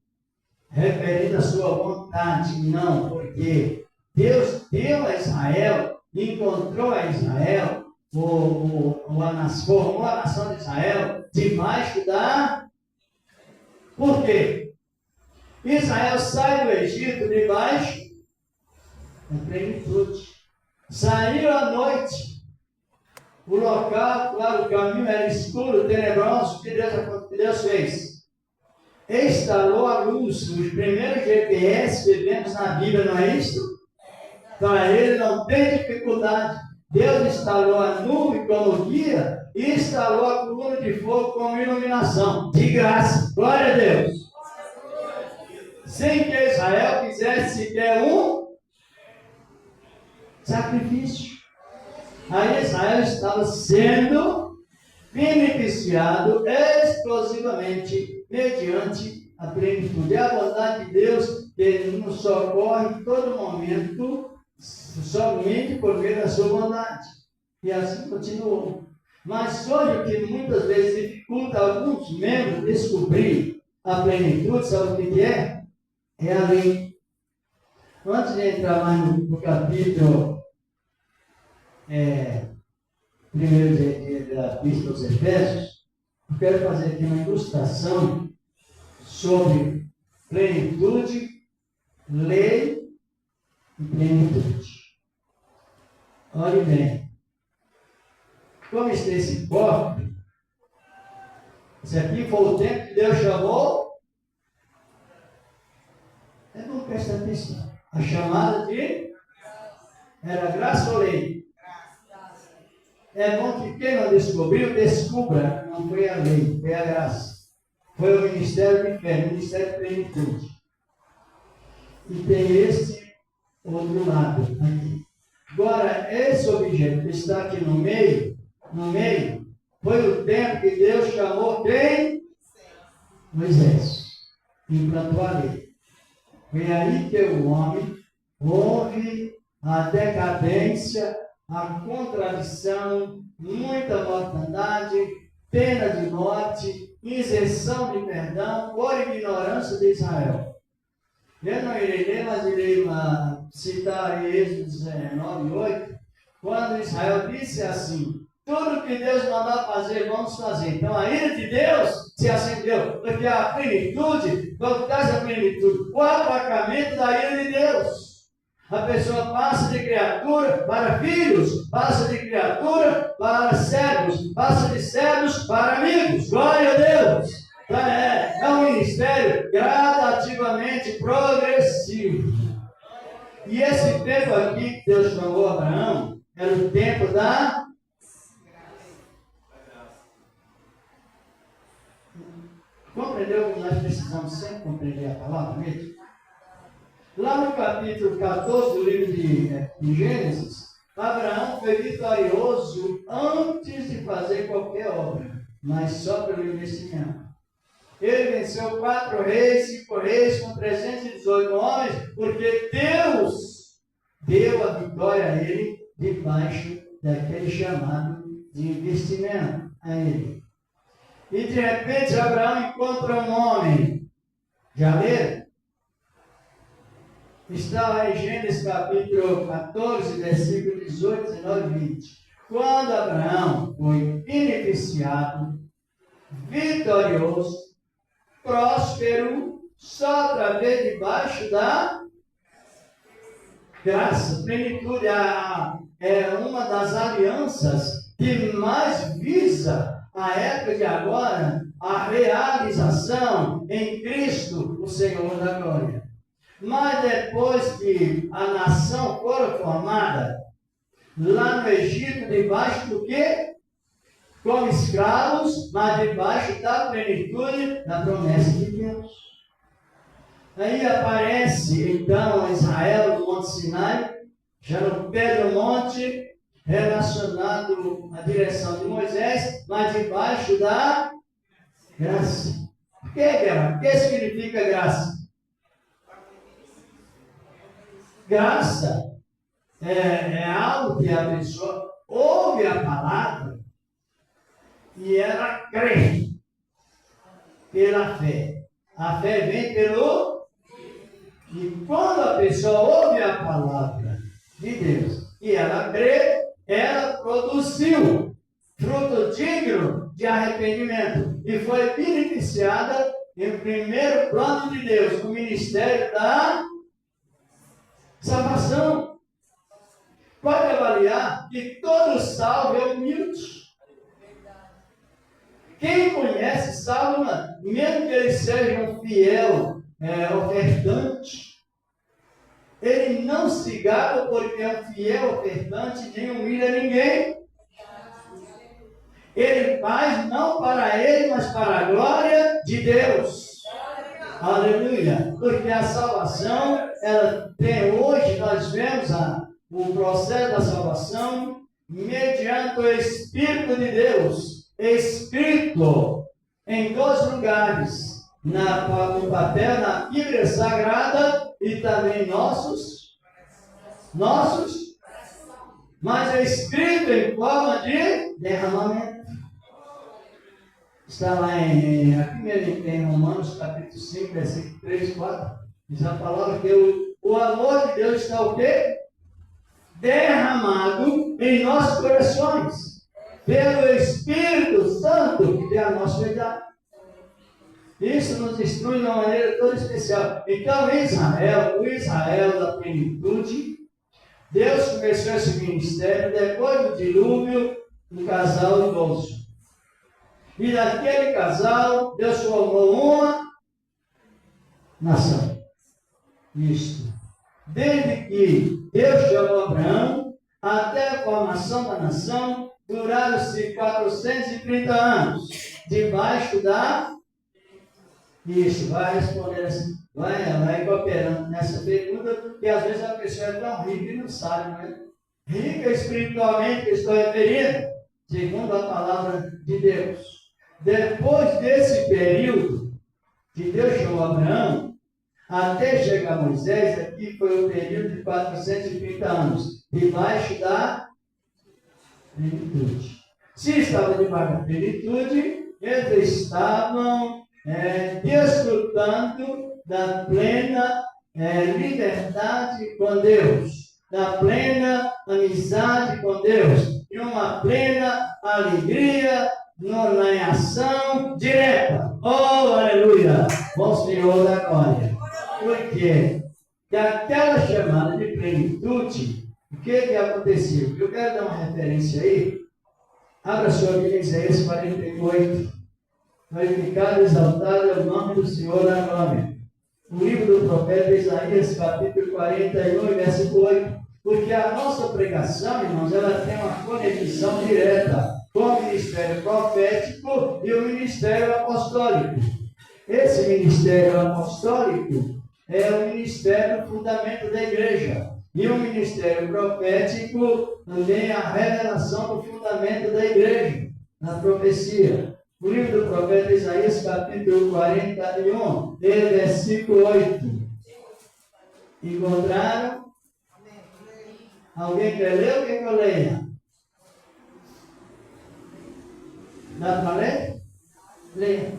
referindo à sua vontade, não, porque Deus deu a Israel, encontrou a Israel, formou a nação de Israel debaixo da... Por quê? Israel sai do Egito debaixo da plenitude. Saiu à noite. O local, claro, o caminho era escuro, tenebroso. O que Deus fez? Instalou a luz. Os primeiros GPS que vemos na Bíblia, não é isso? Para ele não tem dificuldade. Deus instalou a nuvem como guia e instalou a coluna de fogo como iluminação. De graça. Glória a Deus. Sem que Israel fizesse sequer um sacrifício. Aí Israel estava sendo beneficiado exclusivamente mediante a plenitude. É a bondade de Deus que nos socorre em todo momento, somente por meio da sua bondade. E assim continuou. Mas hoje o que muitas vezes dificulta alguns membros descobrir a plenitude, sabe o que é? É a lei. Antes de entrar mais no capítulo primeiro da Epístola aos Efésios, eu quero fazer aqui uma ilustração sobre plenitude, lei e plenitude. Olhe bem. Como está esse corpo? Esse aqui foi o tempo que Deus chamou. É bom prestar atenção. A chamada era graça ou lei? É bom que quem não descobriu, descubra. Não foi a lei, foi a graça. Foi o ministério de fé, o ministério de plenitude. E tem esse outro lado aqui. Agora, esse objeto que está aqui no meio, foi o tempo que Deus chamou quem? Moisés. Implantou a lei. Foi aí que o homem houve a decadência, a contradição, muita mortandade, pena de morte, isenção de perdão por ignorância de Israel. Eu não irei ler, mas irei citar Êxodo 19:8, quando Israel disse assim: tudo que Deus mandar fazer, vamos fazer. Então a ira de Deus se acendeu, porque a plenitude, quando traz a plenitude, o aplacamento da ira de Deus. A pessoa passa de criatura para filhos, passa de criatura para servos, passa de servos para amigos. Glória a Deus! É um ministério gradativamente progressivo. E esse tempo aqui que Deus chamou Abraão era o tempo da compreendeu? Nós precisamos sempre compreender a palavra mesmo. Lá no capítulo 14 do livro de Gênesis, Abraão foi vitorioso antes de fazer qualquer obra, mas só pelo investimento. Ele venceu 4 reis, 5 reis, com 318 homens, porque Deus deu a vitória a ele debaixo daquele chamado de investimento a ele. E de repente Abraão encontra um homem. Já leram? Está lá em Gênesis capítulo 14, versículo 18, 19 e 20. Quando Abraão foi beneficiado, vitorioso, próspero, só através debaixo da graça. Plenitude é uma das alianças que mais visa a época de agora a realização em Cristo, o Senhor da glória. Mas depois que a nação for formada, lá no Egito, debaixo do quê? Como escravos, mas debaixo da plenitude da promessa de Deus. Aí aparece então Israel no Monte Sinai, já no pé do monte, relacionado à direção de Moisés, mas debaixo da graça. Por que graça? O que significa graça? Graça é algo que a pessoa ouve a palavra e ela crê pela fé. A fé vem pelo... E quando a pessoa ouve a palavra de Deus e ela crê, ela produziu fruto digno de arrependimento e foi beneficiada em primeiro plano de Deus, no ministério da salvação. Pode avaliar que todo salvo é humilde. Quem conhece salvo, mesmo que ele seja um fiel ofertante, ele não se gaba porque é um fiel ofertante, nem humilha ninguém. Ele faz não para ele, mas para a glória de Deus. Aleluia. Porque a salvação, ela tem hoje, nós vemos o processo da salvação mediante o Espírito de Deus, escrito em 2 lugares, no papel, na Bíblia Sagrada e também nossos, mas é escrito em forma de derramamento. Está lá em Romanos capítulo 5, versículo 3 e 4. Diz a palavra que o amor de Deus está o quê? Derramado em nossos corações, pelo Espírito Santo que tem a nossa verdade. Isso nos instrui de uma maneira toda especial. Então, o Israel da plenitude, Deus começou esse ministério depois do dilúvio do casal idoso. E daquele casal, Deus formou uma nação. Isto. Desde que Deus chamou Abraão, até a formação da nação, duraram-se 430 anos, debaixo da... Isso, vai responder assim, vai cooperando nessa pergunta, porque às vezes a pessoa é tão rica e não sabe, né? Rica espiritualmente, que estou referindo, segundo a palavra de Deus. Depois desse período que Deus chamou Abraão, até chegar Moisés, aqui foi o período de 430 anos, debaixo da plenitude. Se estava debaixo da plenitude, eles estavam desfrutando da plena liberdade com Deus, da plena amizade com Deus, e uma plena alegria na ação direta. Oh, aleluia! Bom Senhor da glória. Por quê? que aquela chamada de plenitude, o que aconteceu? Eu quero dar uma referência aí. Abra sua Bíblia em Isaías 48. Glorificado e exaltado é o nome do Senhor na glória. O livro do profeta Isaías, capítulo 41, versículo 8. Porque a nossa pregação, irmãos, ela tem uma conexão direta com o ministério profético e o ministério apostólico. Esse ministério apostólico é o ministério fundamento da igreja. E o ministério profético também é a revelação do fundamento da igreja, na profecia. O livro do profeta Isaías, capítulo 41, versículo 8. Encontraram? Alguém quer ler ou quer que eu leia? Dá para ler? Leia.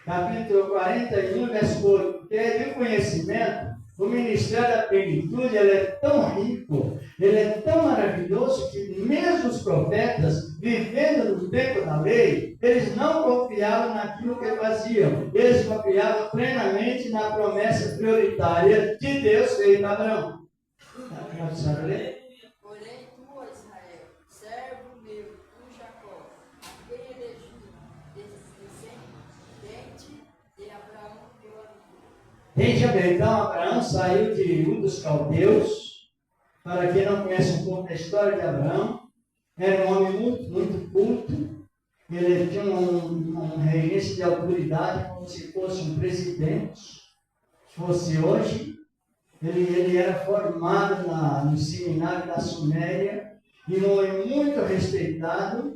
Capítulo 41, versículo 8. Porque de conhecimento, o ministério da plenitude, ele é tão rico, ele é tão maravilhoso, que mesmo os profetas, vivendo no tempo da lei, eles não confiavam naquilo que faziam. Eles confiavam plenamente na promessa prioritária de Deus feita a Abraão. Sabe ler? Porém, tu, Israel, servo meu, tu, Jacó, a quem elegi, descendente de Abraão, meu amigo. Veja bem, então Abraão saiu de um dos caldeus. Para quem não conhece um pouco da história de Abraão, era um homem muito culto. Ele tinha uma regência de autoridade, como se fosse um presidente, se fosse hoje. Ele era formado no seminário da Suméria e um homem muito respeitado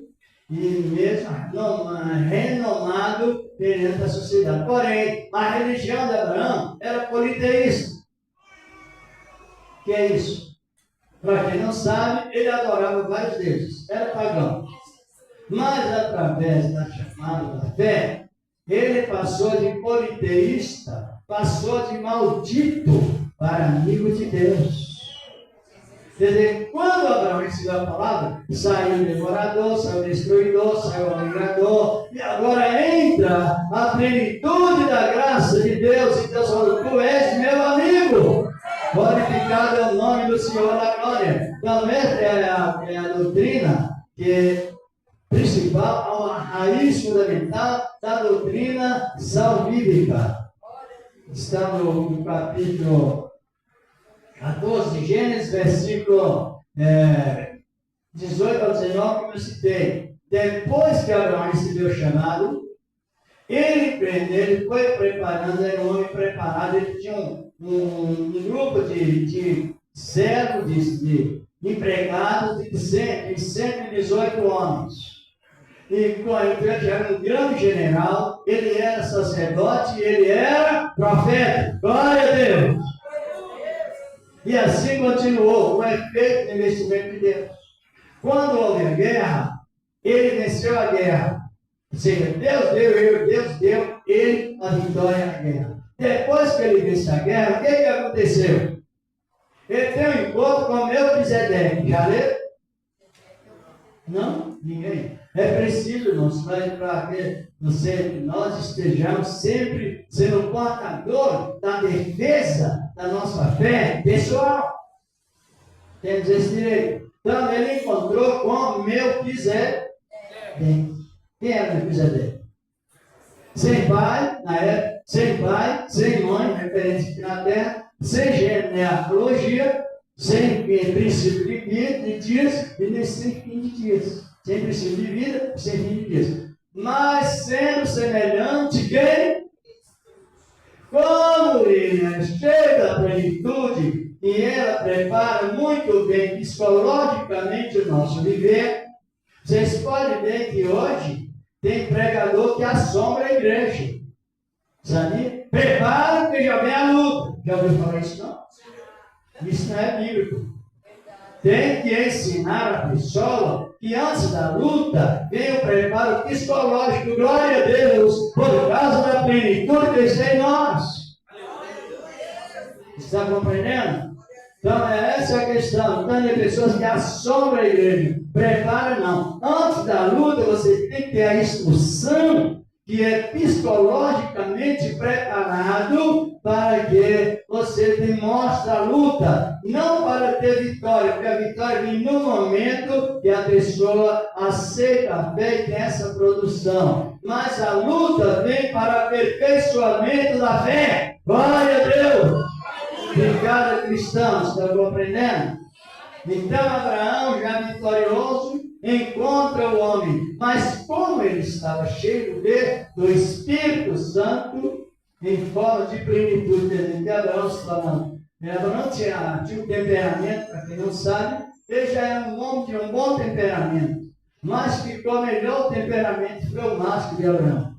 e mesmo renomado perante a sociedade. Porém, a religião de Abraão era politeísta. O que é isso? Para quem não sabe, ele adorava vários deuses, era pagão. Mas através da chamada da fé, ele passou de politeísta, passou de maldito para amigo de Deus. Quer dizer, quando Abraão recebeu a palavra, saiu o devorador, saiu o destruidor, saiu o alegrador, e agora entra a plenitude da graça de Deus, e Deus falou: tu és meu amigo. Glorificado é o nome do Senhor da glória. Então, essa é a doutrina que é principal, a raiz fundamental da doutrina salvífica. Está no capítulo 14 de Gênesis, versículo 18 ao 19, como eu citei. Depois que Abraão recebeu o chamado, ele foi preparando, era um homem preparado, ele tinha um grupo de servos, de empregados de 118 homens. E com ele era um grande general, ele era sacerdote e ele era profeta. Glória a Deus! E assim continuou o efeito do investimento de Deus. Quando houve a guerra, ele venceu a guerra. Ou seja, Deus deu ele a vitória na guerra. Depois que ele venceu a guerra, o que aconteceu? Ele tem um encontro com Melquisedeque. Já leu? Não? Ninguém? É preciso, irmãos, para que nós estejamos sempre sendo portador da defesa da nossa fé pessoal. Temos esse direito. Então ele encontrou com Melquisedeque. Quem era Melquisedeque? Sem pai, na época, sem pai, sem mãe, referência aqui na terra, sem genealogia, sem princípio de vida, de dias e sem fim de dias. Sem princípio de vida, sem fim de dias. Mas sendo semelhante quem? Como ele é cheio da plenitude e ela prepara muito bem psicologicamente o nosso viver, vocês podem ver que hoje tem pregador que assombra a igreja. Sabia? Prepara que já vem a luta. Já ouviu falar isso não? Isso não é bíblico. Tem que ensinar a pessoa que antes da luta vem o preparo psicológico. Glória a Deus, por causa da plenitude que está em nós. Está compreendendo? Então essa é a questão. Então tem pessoas que assombram a igreja. Prepara não. Antes da luta você tem que ter a instrução que é psicologicamente preparado para que você demonstre a luta, não para ter vitória, porque a vitória vem no momento que a pessoa aceita a fé e tem essa produção, mas a luta vem para aperfeiçoamento da fé. Glória a Deus! Obrigado, cristãos, estão compreendendo? Então Abraão, já vitorioso, encontra o homem, mas como ele estava cheio do Espírito Santo, em forma de plenitude, que Abraão estava. Abraão tinha um temperamento, para quem não sabe, ele já era um homem de um bom temperamento, mas ficou melhor o temperamento fleumático de Abraão.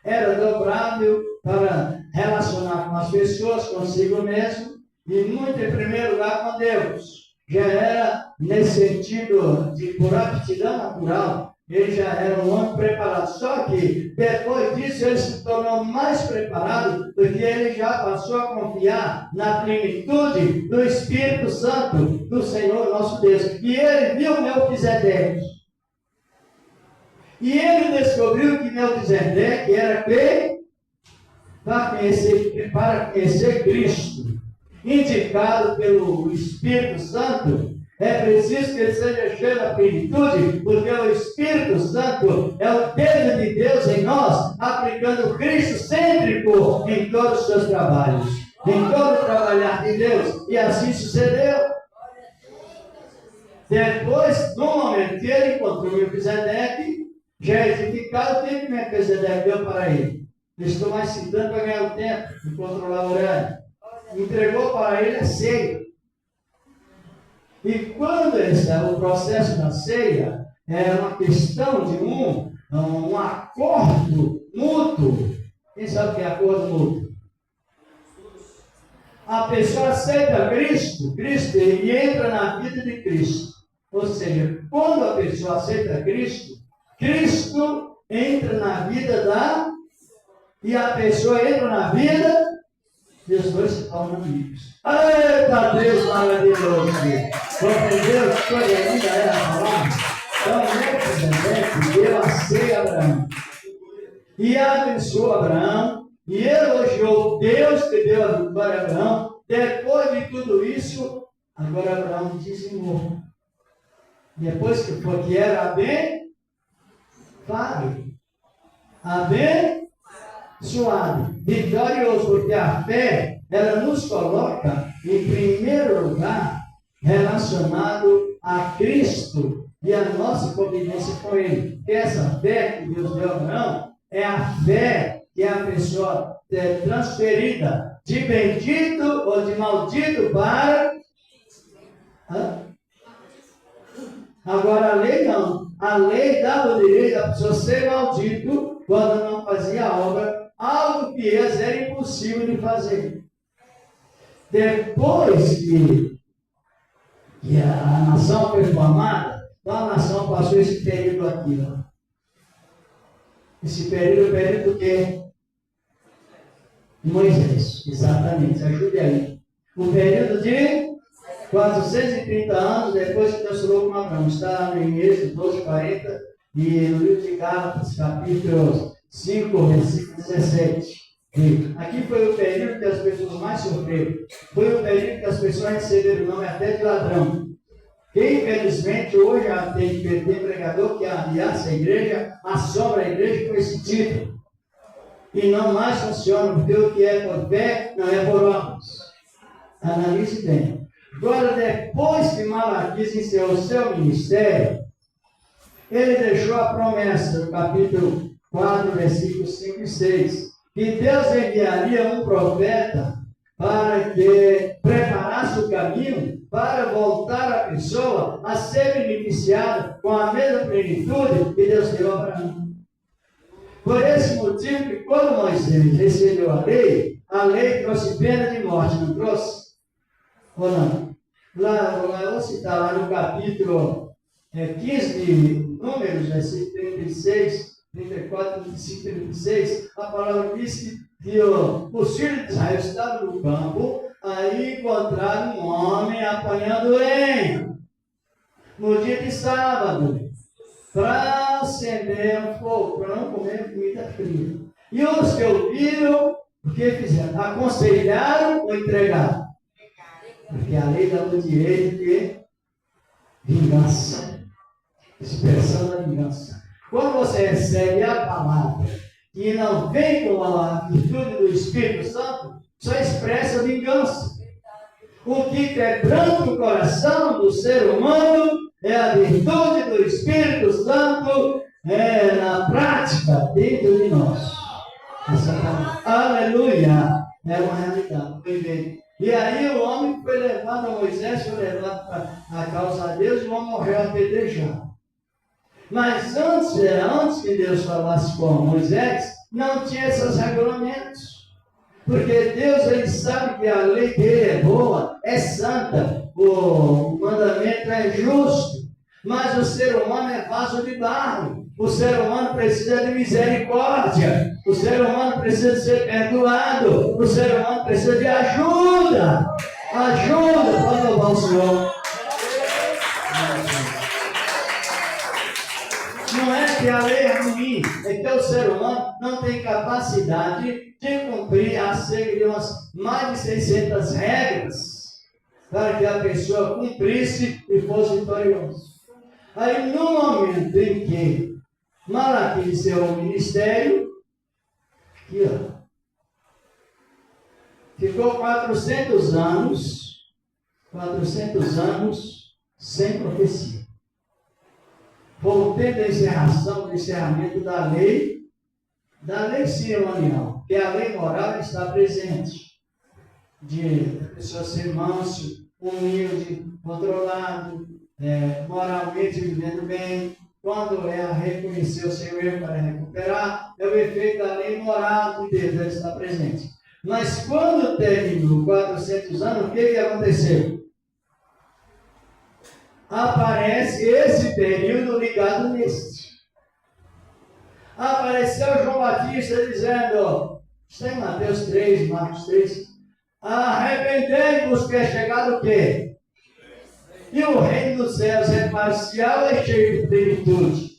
Era dobrável para relacionar com as pessoas, consigo mesmo, e muito em primeiro lugar com Deus. Já era nesse sentido de por aptidão natural, ele já era um homem preparado. Só que depois disso ele se tornou mais preparado, porque ele já passou a confiar na plenitude do Espírito Santo do Senhor nosso Deus. E ele viu Melquisedeque. E ele descobriu que Melquisedeque era quem? Para conhecer Cristo, indicado pelo Espírito Santo. É preciso que ele seja cheio da plenitude, porque o Espírito Santo é o dedo de Deus em nós, aplicando Cristo cêntrico em todos os seus trabalhos, em todo o trabalhar de Deus. E assim sucedeu. Depois, no momento que ele encontrou Melquisedeque, já edificado, o que Melquisedeque deu para ele? Estou mais citando para ganhar o tempo e controlar o horário. Entregou para ele a ceia. E quando o processo da ceia é uma questão de um acordo mútuo. Quem sabe o que é acordo mútuo? A pessoa aceita Cristo e entra na vida de Cristo. Ou seja, quando a pessoa aceita Cristo entra na vida e a pessoa entra na vida. E os dois se tornam amigos. Eita Deus maravilhoso! Compreendeu que coisa linda era a palavra? Então, Melquisedeque deu a ceia a Abraão. E abençoou Abraão. E elogiou Deus que deu a vitória a Abraão. Depois de tudo isso, agora Abraão dizimou. Depois que era abençoado, vitorioso, porque a fé, ela nos coloca, em primeiro lugar, relacionado a Cristo e a nossa convivência com Ele. Porque essa fé que Deus deu a Abraão é a fé que a pessoa é transferida de bendito ou de maldito para... Agora a lei não. A lei dava o direito da pessoa ser maldito quando não fazia a obra, algo que era impossível de fazer. Depois que a nação foi formada, então a nação passou esse período aqui. Ó. Esse período é o período do quê? De Moisés, exatamente, ajude aí. O período de 430 anos depois que Deus falou com Abraão. Está no Êxodo 12:40 e no livro de Gálatas, capítulo 5, versículo 17. E aqui foi o período que as pessoas mais sofreram. Foi o período que as pessoas receberam o nome até de ladrão. Que infelizmente hoje tem pregador que ameaça a igreja, assombra a igreja com esse título. E não mais funciona, porque o que é por fé não é por obras. Analise bem. Agora, depois que Malaquias encerrou o seu ministério, ele deixou a promessa, no capítulo 4, versículos 5 e 6, que Deus enviaria um profeta para que preparasse o caminho para voltar a pessoa a ser beneficiada com a mesma plenitude que Deus deu a Abraão. Por esse motivo que quando Moisés recebeu a lei trouxe pena de morte, não trouxe? Ou não? Eu vou citar lá no capítulo 15 de Números, versículo 36, 34, 35, 36, a palavra diz que os filhos de Israel estavam no campo, aí encontraram um homem apanhando lenha no dia de sábado, para acender um fogo para não comer comida fria. E os que ouviram, o que fizeram? Aconselharam ou entregaram? Porque a lei da luz de ele é vingança. Expressão da vingança. Quando você recebe a palavra e não vem com a atitude do Espírito Santo, só expressa vingança. O que quebranta o coração do ser humano é a virtude do Espírito Santo na prática dentro de nós. Aleluia! É uma realidade. E aí o homem foi levado a Moisés, foi levado para a causa de Deus, e o homem morreu apedrejado. Mas antes que Deus falasse com Moisés, não tinha esses regulamentos. Porque Deus, ele sabe que a lei dele é boa, é santa, o mandamento é justo. Mas o ser humano é vaso de barro. O ser humano precisa de misericórdia. O ser humano precisa ser perdoado. O ser humano precisa de ajuda. Ajuda para louvar o Senhor. Não é que a lei é ruim, é que o ser humano não tem capacidade de cumprir a cerca de umas mais de 600 regras para que a pessoa cumprisse e fosse vitorioso. Aí, no momento em que Malaquias iniciou o ministério, aqui, ó, ficou 400 anos sem profecia. Foi o tempo da encerração, do encerramento da lei cerimonial, que a lei moral está presente, de a pessoa ser manso, humilde, controlado, moralmente vivendo bem. Quando ela reconhecer o seu erro para recuperar, é o efeito da lei moral de Deus, ela está presente. Mas quando terminou 400 anos, o que aconteceu? Aparece esse período ligado neste. Apareceu João Batista dizendo, está em Mateus 3, Marcos 3, arrependei-vos que é chegado o quê? E o reino dos céus é parcial, é cheio de plenitude.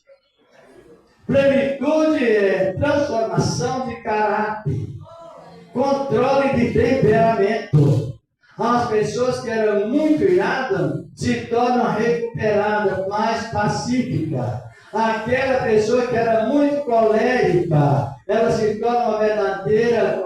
Plenitude é transformação de caráter, controle de temperamento. As pessoas que eram muito iradas se tornam recuperadas, mais pacíficas. Aquela pessoa que era muito colérica, ela se torna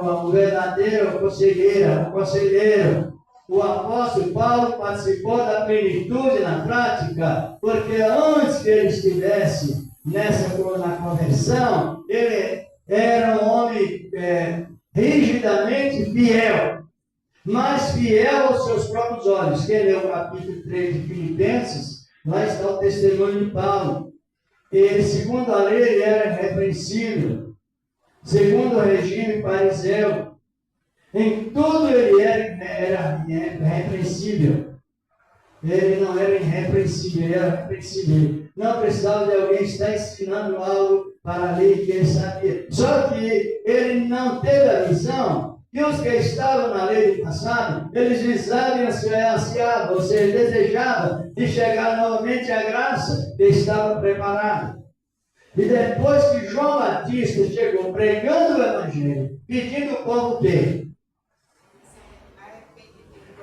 uma verdadeira conselheira, um conselheiro. O apóstolo Paulo participou da plenitude na prática, porque antes que ele estivesse na conversão, ele era um homem rigidamente fiel, mas fiel aos seus próprios olhos. Quem lê o capítulo 3 de Filipenses, lá está o testemunho de Paulo. Ele, segundo a lei, ele era irrepreensível, segundo o regime fariseu. Em tudo ele era irrepreensível. Ele não era irrepreensível, ele era repreensível. Não precisava de alguém estar ensinando algo para a lei que ele sabia. Só que ele não teve a visão que os que estavam na lei do passado, eles visavam e ansiavam, ou seja, desejavam de chegar novamente à graça que estava preparada. E depois que João Batista chegou pregando o Evangelho, pedindo ao povo o quê?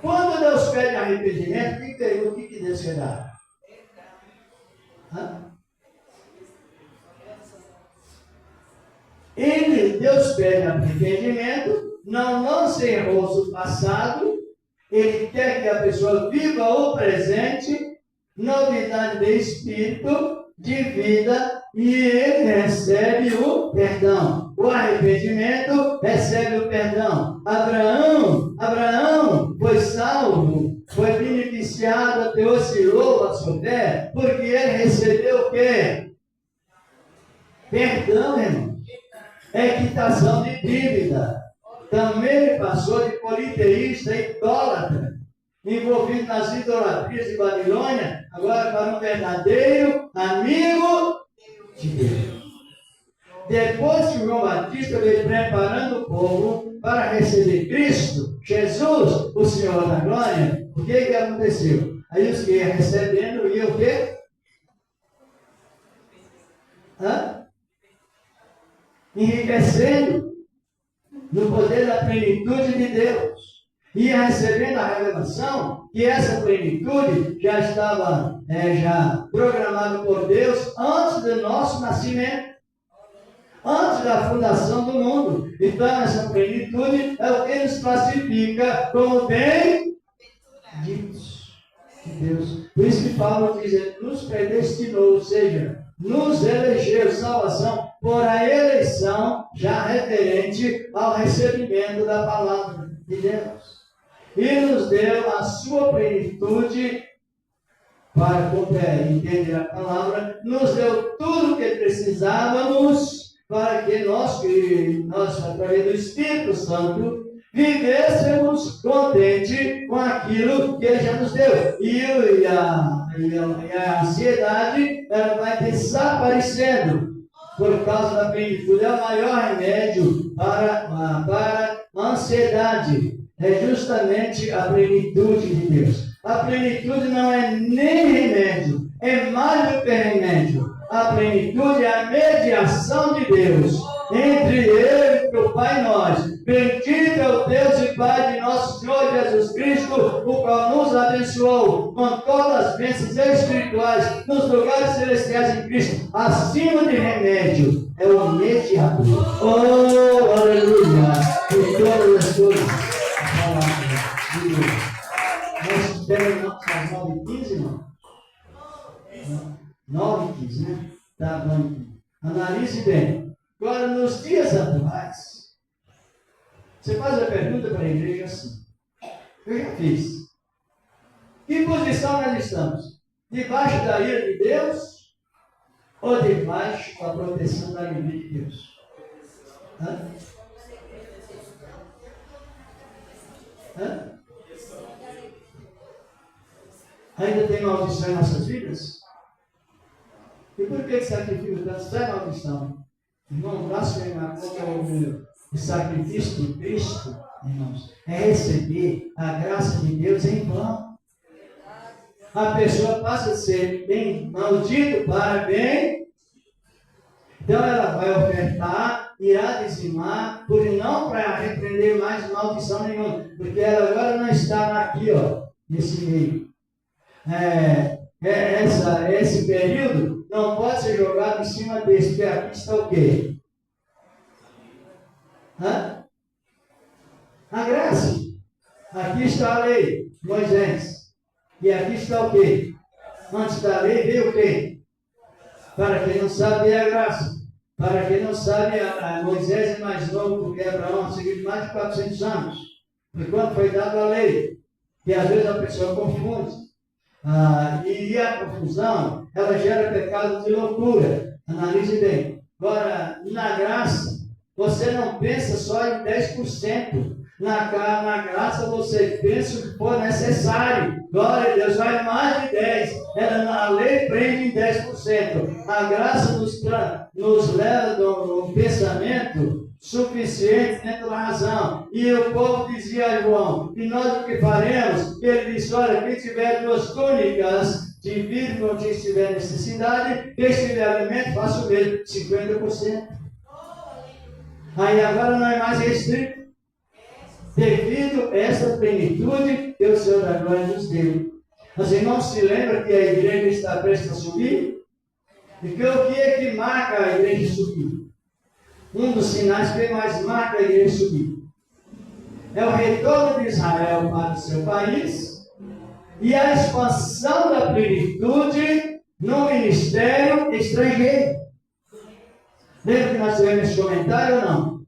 Quando Deus pede arrependimento, o que Deus quer dar? Deus pede arrependimento, não se errou do passado, Ele quer que a pessoa viva o presente, novidade de espírito, de vida, e ele recebe o perdão. O arrependimento recebe o perdão. Abraão foi salvo, foi beneficiado, até oscilou a sua fé, porque ele recebeu o quê? Perdão, irmão. É quitação de dívida. Também ele passou de politeísta e idólatra, envolvido nas idolatrias de Babilônia, agora para um verdadeiro amigo de Deus. Depois que João Batista veio preparando o povo para receber Cristo, Jesus, o Senhor da glória, o que aconteceu? Aí os que iam recebendo iam o quê? Enriquecendo no poder da plenitude de Deus. E recebendo a revelação que essa plenitude já estava já programada por Deus antes do nosso nascimento, antes da fundação do mundo. Então essa plenitude é o que nos classifica como benditos de Deus. Por isso que Paulo diz, ele nos predestinou, ou seja, nos elegeu, salvação, por a eleição já referente ao recebimento da palavra de Deus. E nos deu a sua plenitude para entender a palavra, nos deu tudo o que precisávamos para que nós, através do Espírito Santo, vivêssemos contente com aquilo que Ele já nos deu. E a ansiedade ela vai desaparecendo por causa da plenitude. É o maior remédio para a ansiedade. É justamente a plenitude de Deus. A plenitude não é nem remédio, é mais do que remédio. A plenitude é a mediação de Deus entre Ele, o Pai e nós. Bendito é o Deus e Pai de nosso Senhor Jesus Cristo, o qual nos abençoou com todas as bênçãos espirituais nos lugares celestiais em Cristo, acima de remédio. É o mediador. Oh, aleluia! Em todas as coisas. Nós terminamos às 9h15, irmão? 9h15, né? Tá bom. Analise bem. Agora, nos dias atuais, você faz a pergunta para a igreja assim. Eu já fiz. Que posição nós estamos? Debaixo da ira de Deus ou debaixo da proteção da ira de Deus? Hã? Ainda tem maldição em nossas vidas? E por que sacrifica tanto? Isso é maldição. Irmão, blasfemar contra o sacrifício de Cristo, irmãos, é receber a graça de Deus em vão. A pessoa passa a ser bem maldito para bem. Então ela vai ofertar, irá dizimar, por não para repreender mais maldição nenhuma, porque ela agora não está aqui, ó, nesse meio. Esse período não pode ser jogado em cima desse, porque aqui está o quê? A graça. Aqui está a lei, Moisés. E aqui está o quê? Antes da lei veio o quê? Para quem não sabe é a graça. Para quem não sabe, Moisés é mais novo do que Abraão, seguido mais de 400 anos. Por quando foi dada a lei. Que às vezes a pessoa confunde. E a confusão, ela gera pecado de loucura. Analise bem. Agora, na graça, você não pensa só em 10%. Na graça, você pensa o que for necessário. Glória a Deus, vai mais de 10%. A lei prende em 10%. A graça nos leva a um pensamento suficiente dentro da razão. E o povo dizia a João, e nós o que faremos? Ele disse, olha, quem tiver 2 túnicas, divide com quem estiver necessidade, quem estiver alimento, faça o mesmo, 50%. Aí agora não é mais restrito. Devido a essa plenitude que o Senhor da glória nos deu. Os irmãos se lembram que a igreja está prestes a subir? E que o que é que marca a igreja subir? Um dos sinais que mais marca a igreja subir é o retorno de Israel para o seu país e a expansão da plenitude no ministério estrangeiro. Lembra que nós tivemos esse comentário ou não?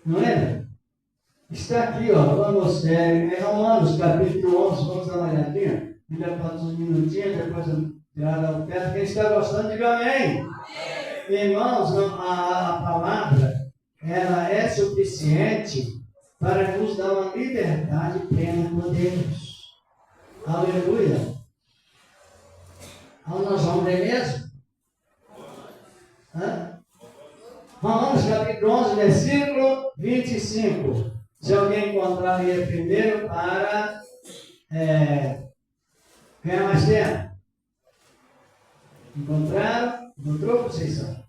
Não lembra? Está aqui, ó, vamos, Romanos, capítulo 11, vamos dar uma olhadinha. Ainda falta uns minutinhos, depois eu tirar o teto. Quem está gostando, diga amém. Irmãos, a palavra, ela é suficiente para nos dar uma liberdade plena com Deus. Aleluia. Nós vamos ler mesmo? Romanos capítulo 11, versículo 25. Se alguém encontrar aí primeiro para ganhar mais tempo. Encontraram? Encontrou, Conceição?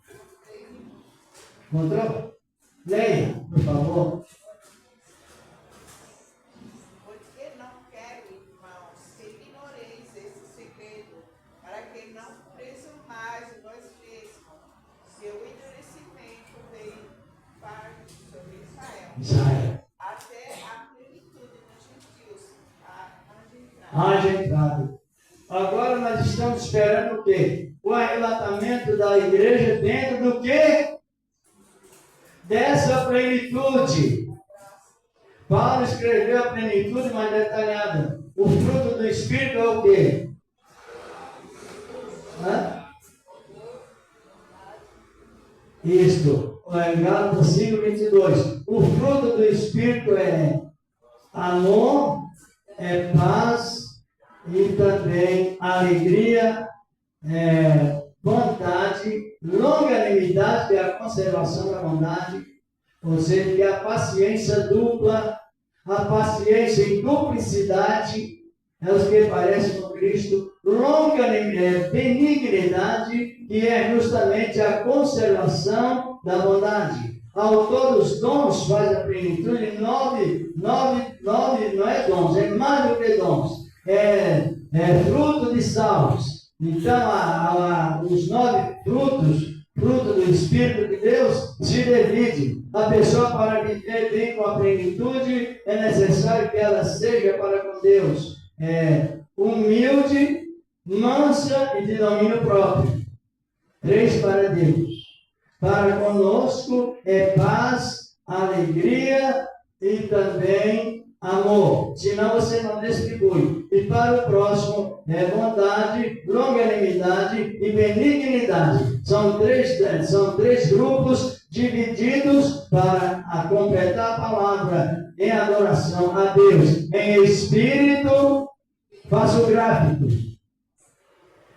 Encontrou? Leia, por favor. Porque não quero, irmãos, que ignoreis esse segredo, para que não presumais em vós mesmos, que o endurecimento veio sobre Israel, até a plenitude dos gentios, Haja entrado. Agora nós estamos esperando o quê? O arrebatamento da igreja dentro do quê? Dessa plenitude. Paulo escreveu a plenitude mais detalhada. O fruto do Espírito é o quê? Isto. Gálatas 5:22. O fruto do Espírito é amor, é paz e também alegria, bondade, longanimidade, que é a conservação da bondade, ou seja, que é a paciência dupla, a paciência em duplicidade, é os que parecem com Cristo, longanimidade, benignidade, que é justamente a conservação da bondade. Ao todos os dons faz a plenitude, nove, não é dons, é mais do que dons, é fruto de salvos. Então, os 9 frutos, fruto do Espírito de Deus, se divide. A pessoa, para viver bem com a plenitude, é necessário que ela seja para com Deus humilde, mansa e de domínio próprio. 3 para Deus. Para conosco é paz, alegria e também amor. Senão você não distribui. E para o próximo é bondade, longanimidade e benignidade. São três grupos divididos para completar a palavra em adoração a Deus. Em espírito, faço o gráfico.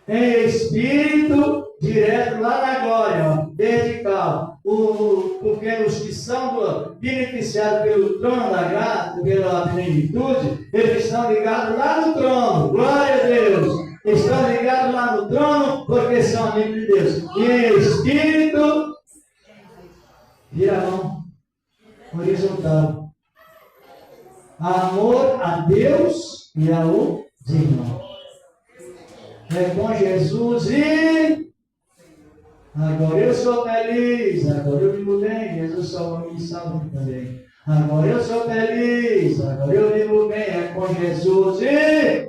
Em espírito, direto lá na glória, vertical. Porque os que são beneficiados pelo trono da graça, pela plenitude, eles estão ligados lá no trono. Glória a Deus! Estão ligados lá no trono porque são amigos de Deus. E em espírito, vira a mão horizontal. Amor a Deus e aos irmãos. É com Jesus e agora eu sou feliz, agora eu vivo bem, Jesus salva me salva também. Agora eu sou feliz, agora eu vivo bem, é com Jesus e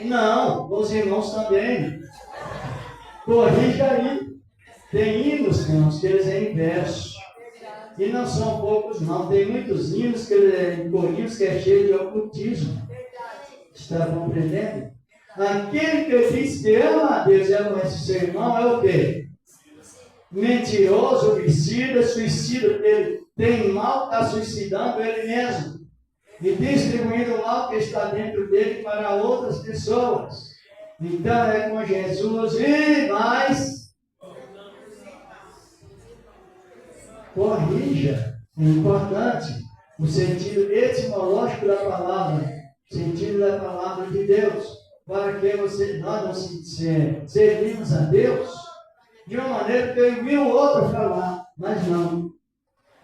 não, os irmãos também. Corrija aí. Tem hinos, irmãos, que eles é inverso. E não são poucos, não. Tem muitos hinos que é cheio de ocultismo. Está compreendendo? Aquele que diz que ama a Deus e ama esse seu irmão é o quê? Mentiroso, homicida, suicida, porque ele tem mal, está suicidando ele mesmo. E distribuindo o mal que está dentro dele para outras pessoas. Então é com Jesus e mais. Corrija. É importante o sentido etimológico da palavra. O sentido da palavra de Deus. Para que nós não servimos a Deus de uma maneira que eu vi o outro falar, mas não.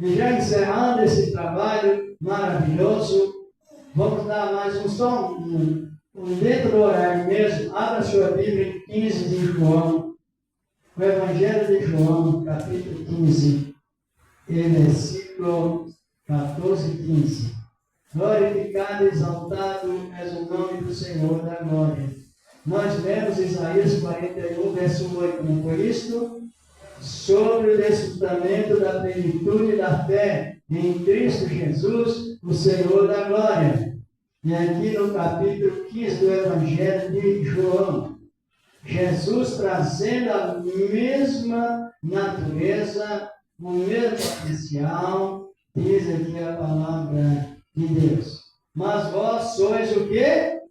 E já encerrando esse trabalho maravilhoso, vamos dar mais um dentro do horário mesmo. Abra sua Bíblia em 15 de João, o Evangelho de João, capítulo 15, e versículo 14 e 15. Glorificado e exaltado és o nome do Senhor da glória. Nós lemos Isaías 41, verso 8, não foi isto? Sobre o desfrutamento da plenitude da fé em Cristo Jesus, o Senhor da glória. E aqui no capítulo 15 do Evangelho de João, Jesus trazendo a mesma natureza, o mesmo potencial, diz aqui a palavra de Deus. Mas vós sois o quê?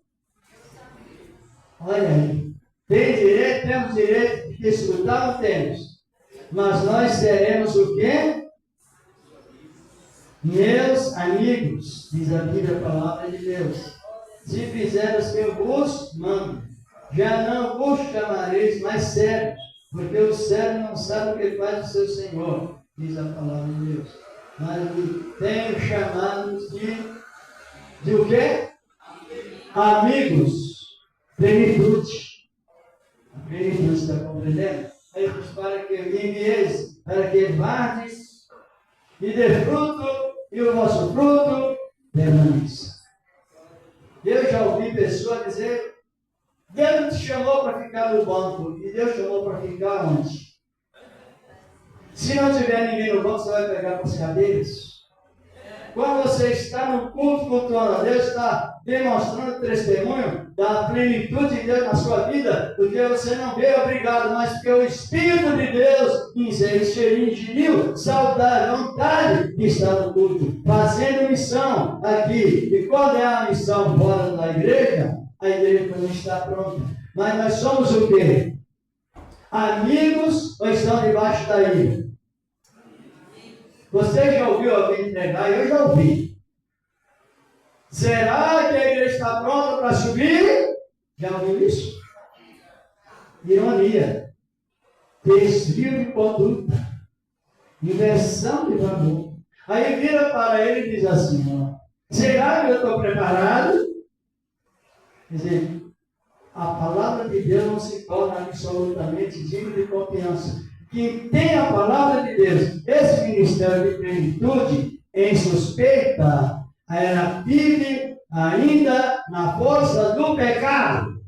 Olha aí. Temos direito de desfrutar, não temos. Mas nós seremos o quê? Meus amigos, diz a Bíblia, a palavra de Deus. Se fizeres que eu vos mando, já não vos chamareis mais servos, Porque o servo não sabe o que faz o seu Senhor, diz a palavra de Deus. Mas tenho chamados de o quê? Amigos. Plenitude. A plenitude, está compreendendo? Aí diz para que envieis, para que vardes e dê fruto, e o vosso fruto permaneça. Eu já ouvi pessoas dizer: Deus não te chamou para ficar no banco, e Deus chamou para ficar onde? Se não tiver ninguém no banco, você vai pegar com as cadeiras. Quando você está no culto cultuando a Deus, está demonstrando testemunho da plenitude de Deus na sua vida, porque você não veio obrigado, mas porque o Espírito de Deus ingeriu saudade, vontade de estar no culto, fazendo missão aqui. E quando é a missão fora da igreja, a igreja não está pronta. Mas nós somos o quê? Amigos ou estão debaixo da ira? Você já ouviu alguém pregar? Eu já ouvi. Será que a igreja está pronta para subir? Já ouviu isso? Ironia. Desvio de conduta. Inversão de valor. Aí vira para ele e diz assim: ó, será que eu estou preparado? Quer dizer, a palavra de Deus não se torna absolutamente digna de confiança. Quem tem a palavra de Deus, esse ministério de plenitude, em suspeita, ela vive ainda na força do pecado.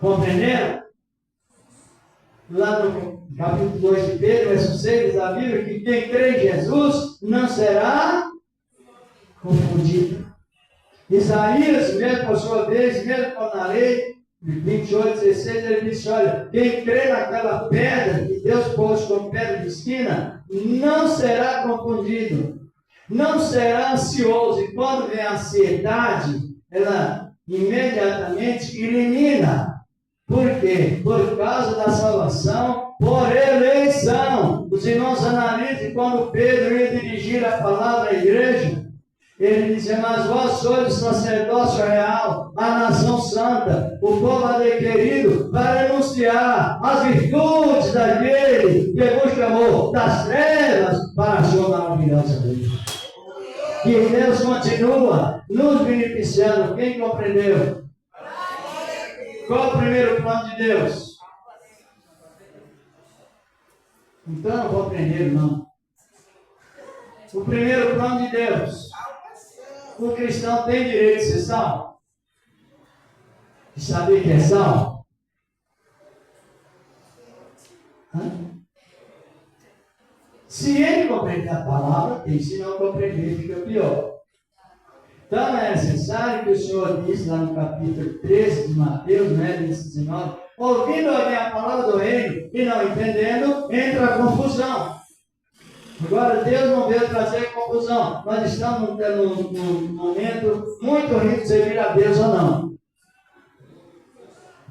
Compreenderam? Lá no capítulo 2 de Pedro, verso 6, diz a Bíblia que quem crê em Jesus não será confundido. Isaías, mesmo por sua vez, mesmo com a lei, 28, 16, ele disse: olha, quem crê naquela pedra que Deus pôs como pedra de esquina, não será confundido, não será ansioso. E quando vem a ansiedade, ela imediatamente elimina. Por quê? Por causa da salvação, por eleição. Os irmãos analisem quando Pedro ia dirigir a palavra à igreja. Ele dizia: mas vós sois o sacerdócio real, a nação santa, o povo adquirido, para anunciar as virtudes daquele que vos chamou das trevas para a sua maravilhosa luz. Que Deus continua nos beneficiando. Quem compreendeu? Qual o primeiro plano de Deus? Então não vou aprender, não. O primeiro plano de Deus. O cristão tem direito de ser salvo? De saber que é salvo? Se ele compreender a palavra, tem. Se não compreender, fica pior. Então é necessário que o Senhor diz lá no capítulo 13 de Mateus, né, 19, ouvindo alguém a palavra do reino e não entendendo, entra a confusão. Agora, Deus não veio trazer confusão. Nós estamos num momento muito rico de servir a Deus ou não.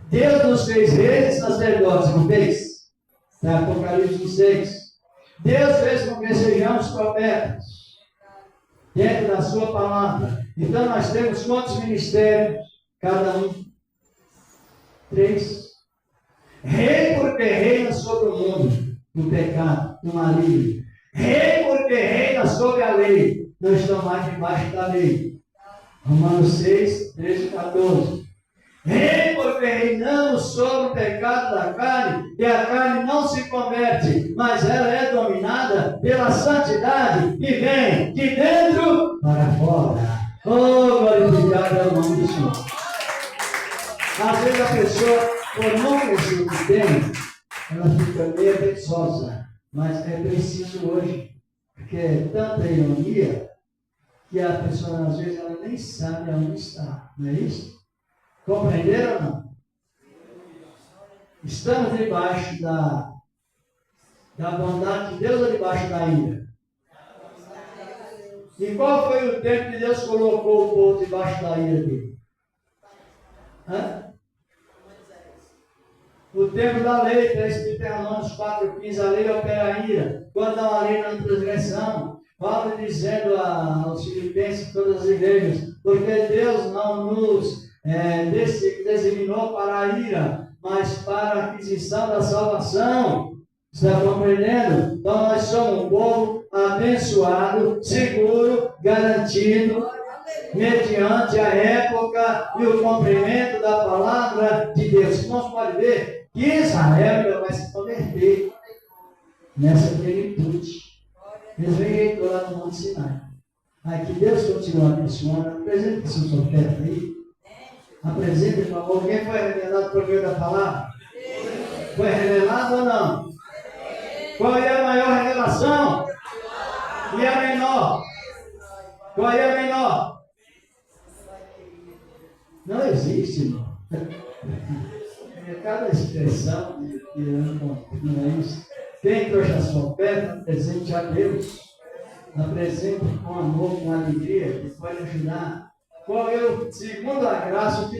Deus nos fez reis e sacerdotes, não fez? Está em Apocalipse 6. Deus fez com que sejamos profetas, dentro da sua palavra. Então, nós temos quantos ministérios? Cada um? 3. Rei porque reina sobre o mundo, do pecado, do maligno. Rei porque reina sobre a lei, não estão mais debaixo da lei. Romanos 6, 13 e 14. Rei porque reinamos sobre o pecado da carne, e a carne não se converte, mas ela é dominada pela santidade que vem de dentro para fora. Oh, glorificado é o nome do Senhor. Às vezes a pessoa, por não conhecer o que tem, ela fica meio preguiçosa. Mas é preciso hoje, porque é tanta ironia que a pessoa às vezes ela nem sabe onde está, não é isso? Compreenderam ou não? Estamos debaixo da bondade de Deus ou debaixo da ira? E qual foi o tempo que Deus colocou o povo debaixo da ira dele? O tempo da lei, está escrito em Romanos 4,15, a lei opera a ira. Quando há uma lei na transgressão, Paulo dizendo aos filipenses, todas as igrejas, porque Deus não nos designou para a ira, mas para a aquisição da salvação. Está compreendendo? Então nós somos um povo abençoado, seguro, garantido, mediante a época e o cumprimento da palavra de Deus. Nós podemos ver que Israel vai se converter nessa plenitude. Eles vêm lá no Monte Sinai. Aí que Deus continua abençoando. Apresenta seus ofertas aí. Apresenta, por favor. Quem foi revelado por meio da palavra? Foi revelado ou não? Qual é a maior revelação? E a menor? Qual é a menor? Não existe, irmão. Cada expressão que não é isso. Quem trouxe a sua oferta, apresente a Deus. Apresente com amor, com alegria, que pode ajudar. Qual é o, segundo a graça, o que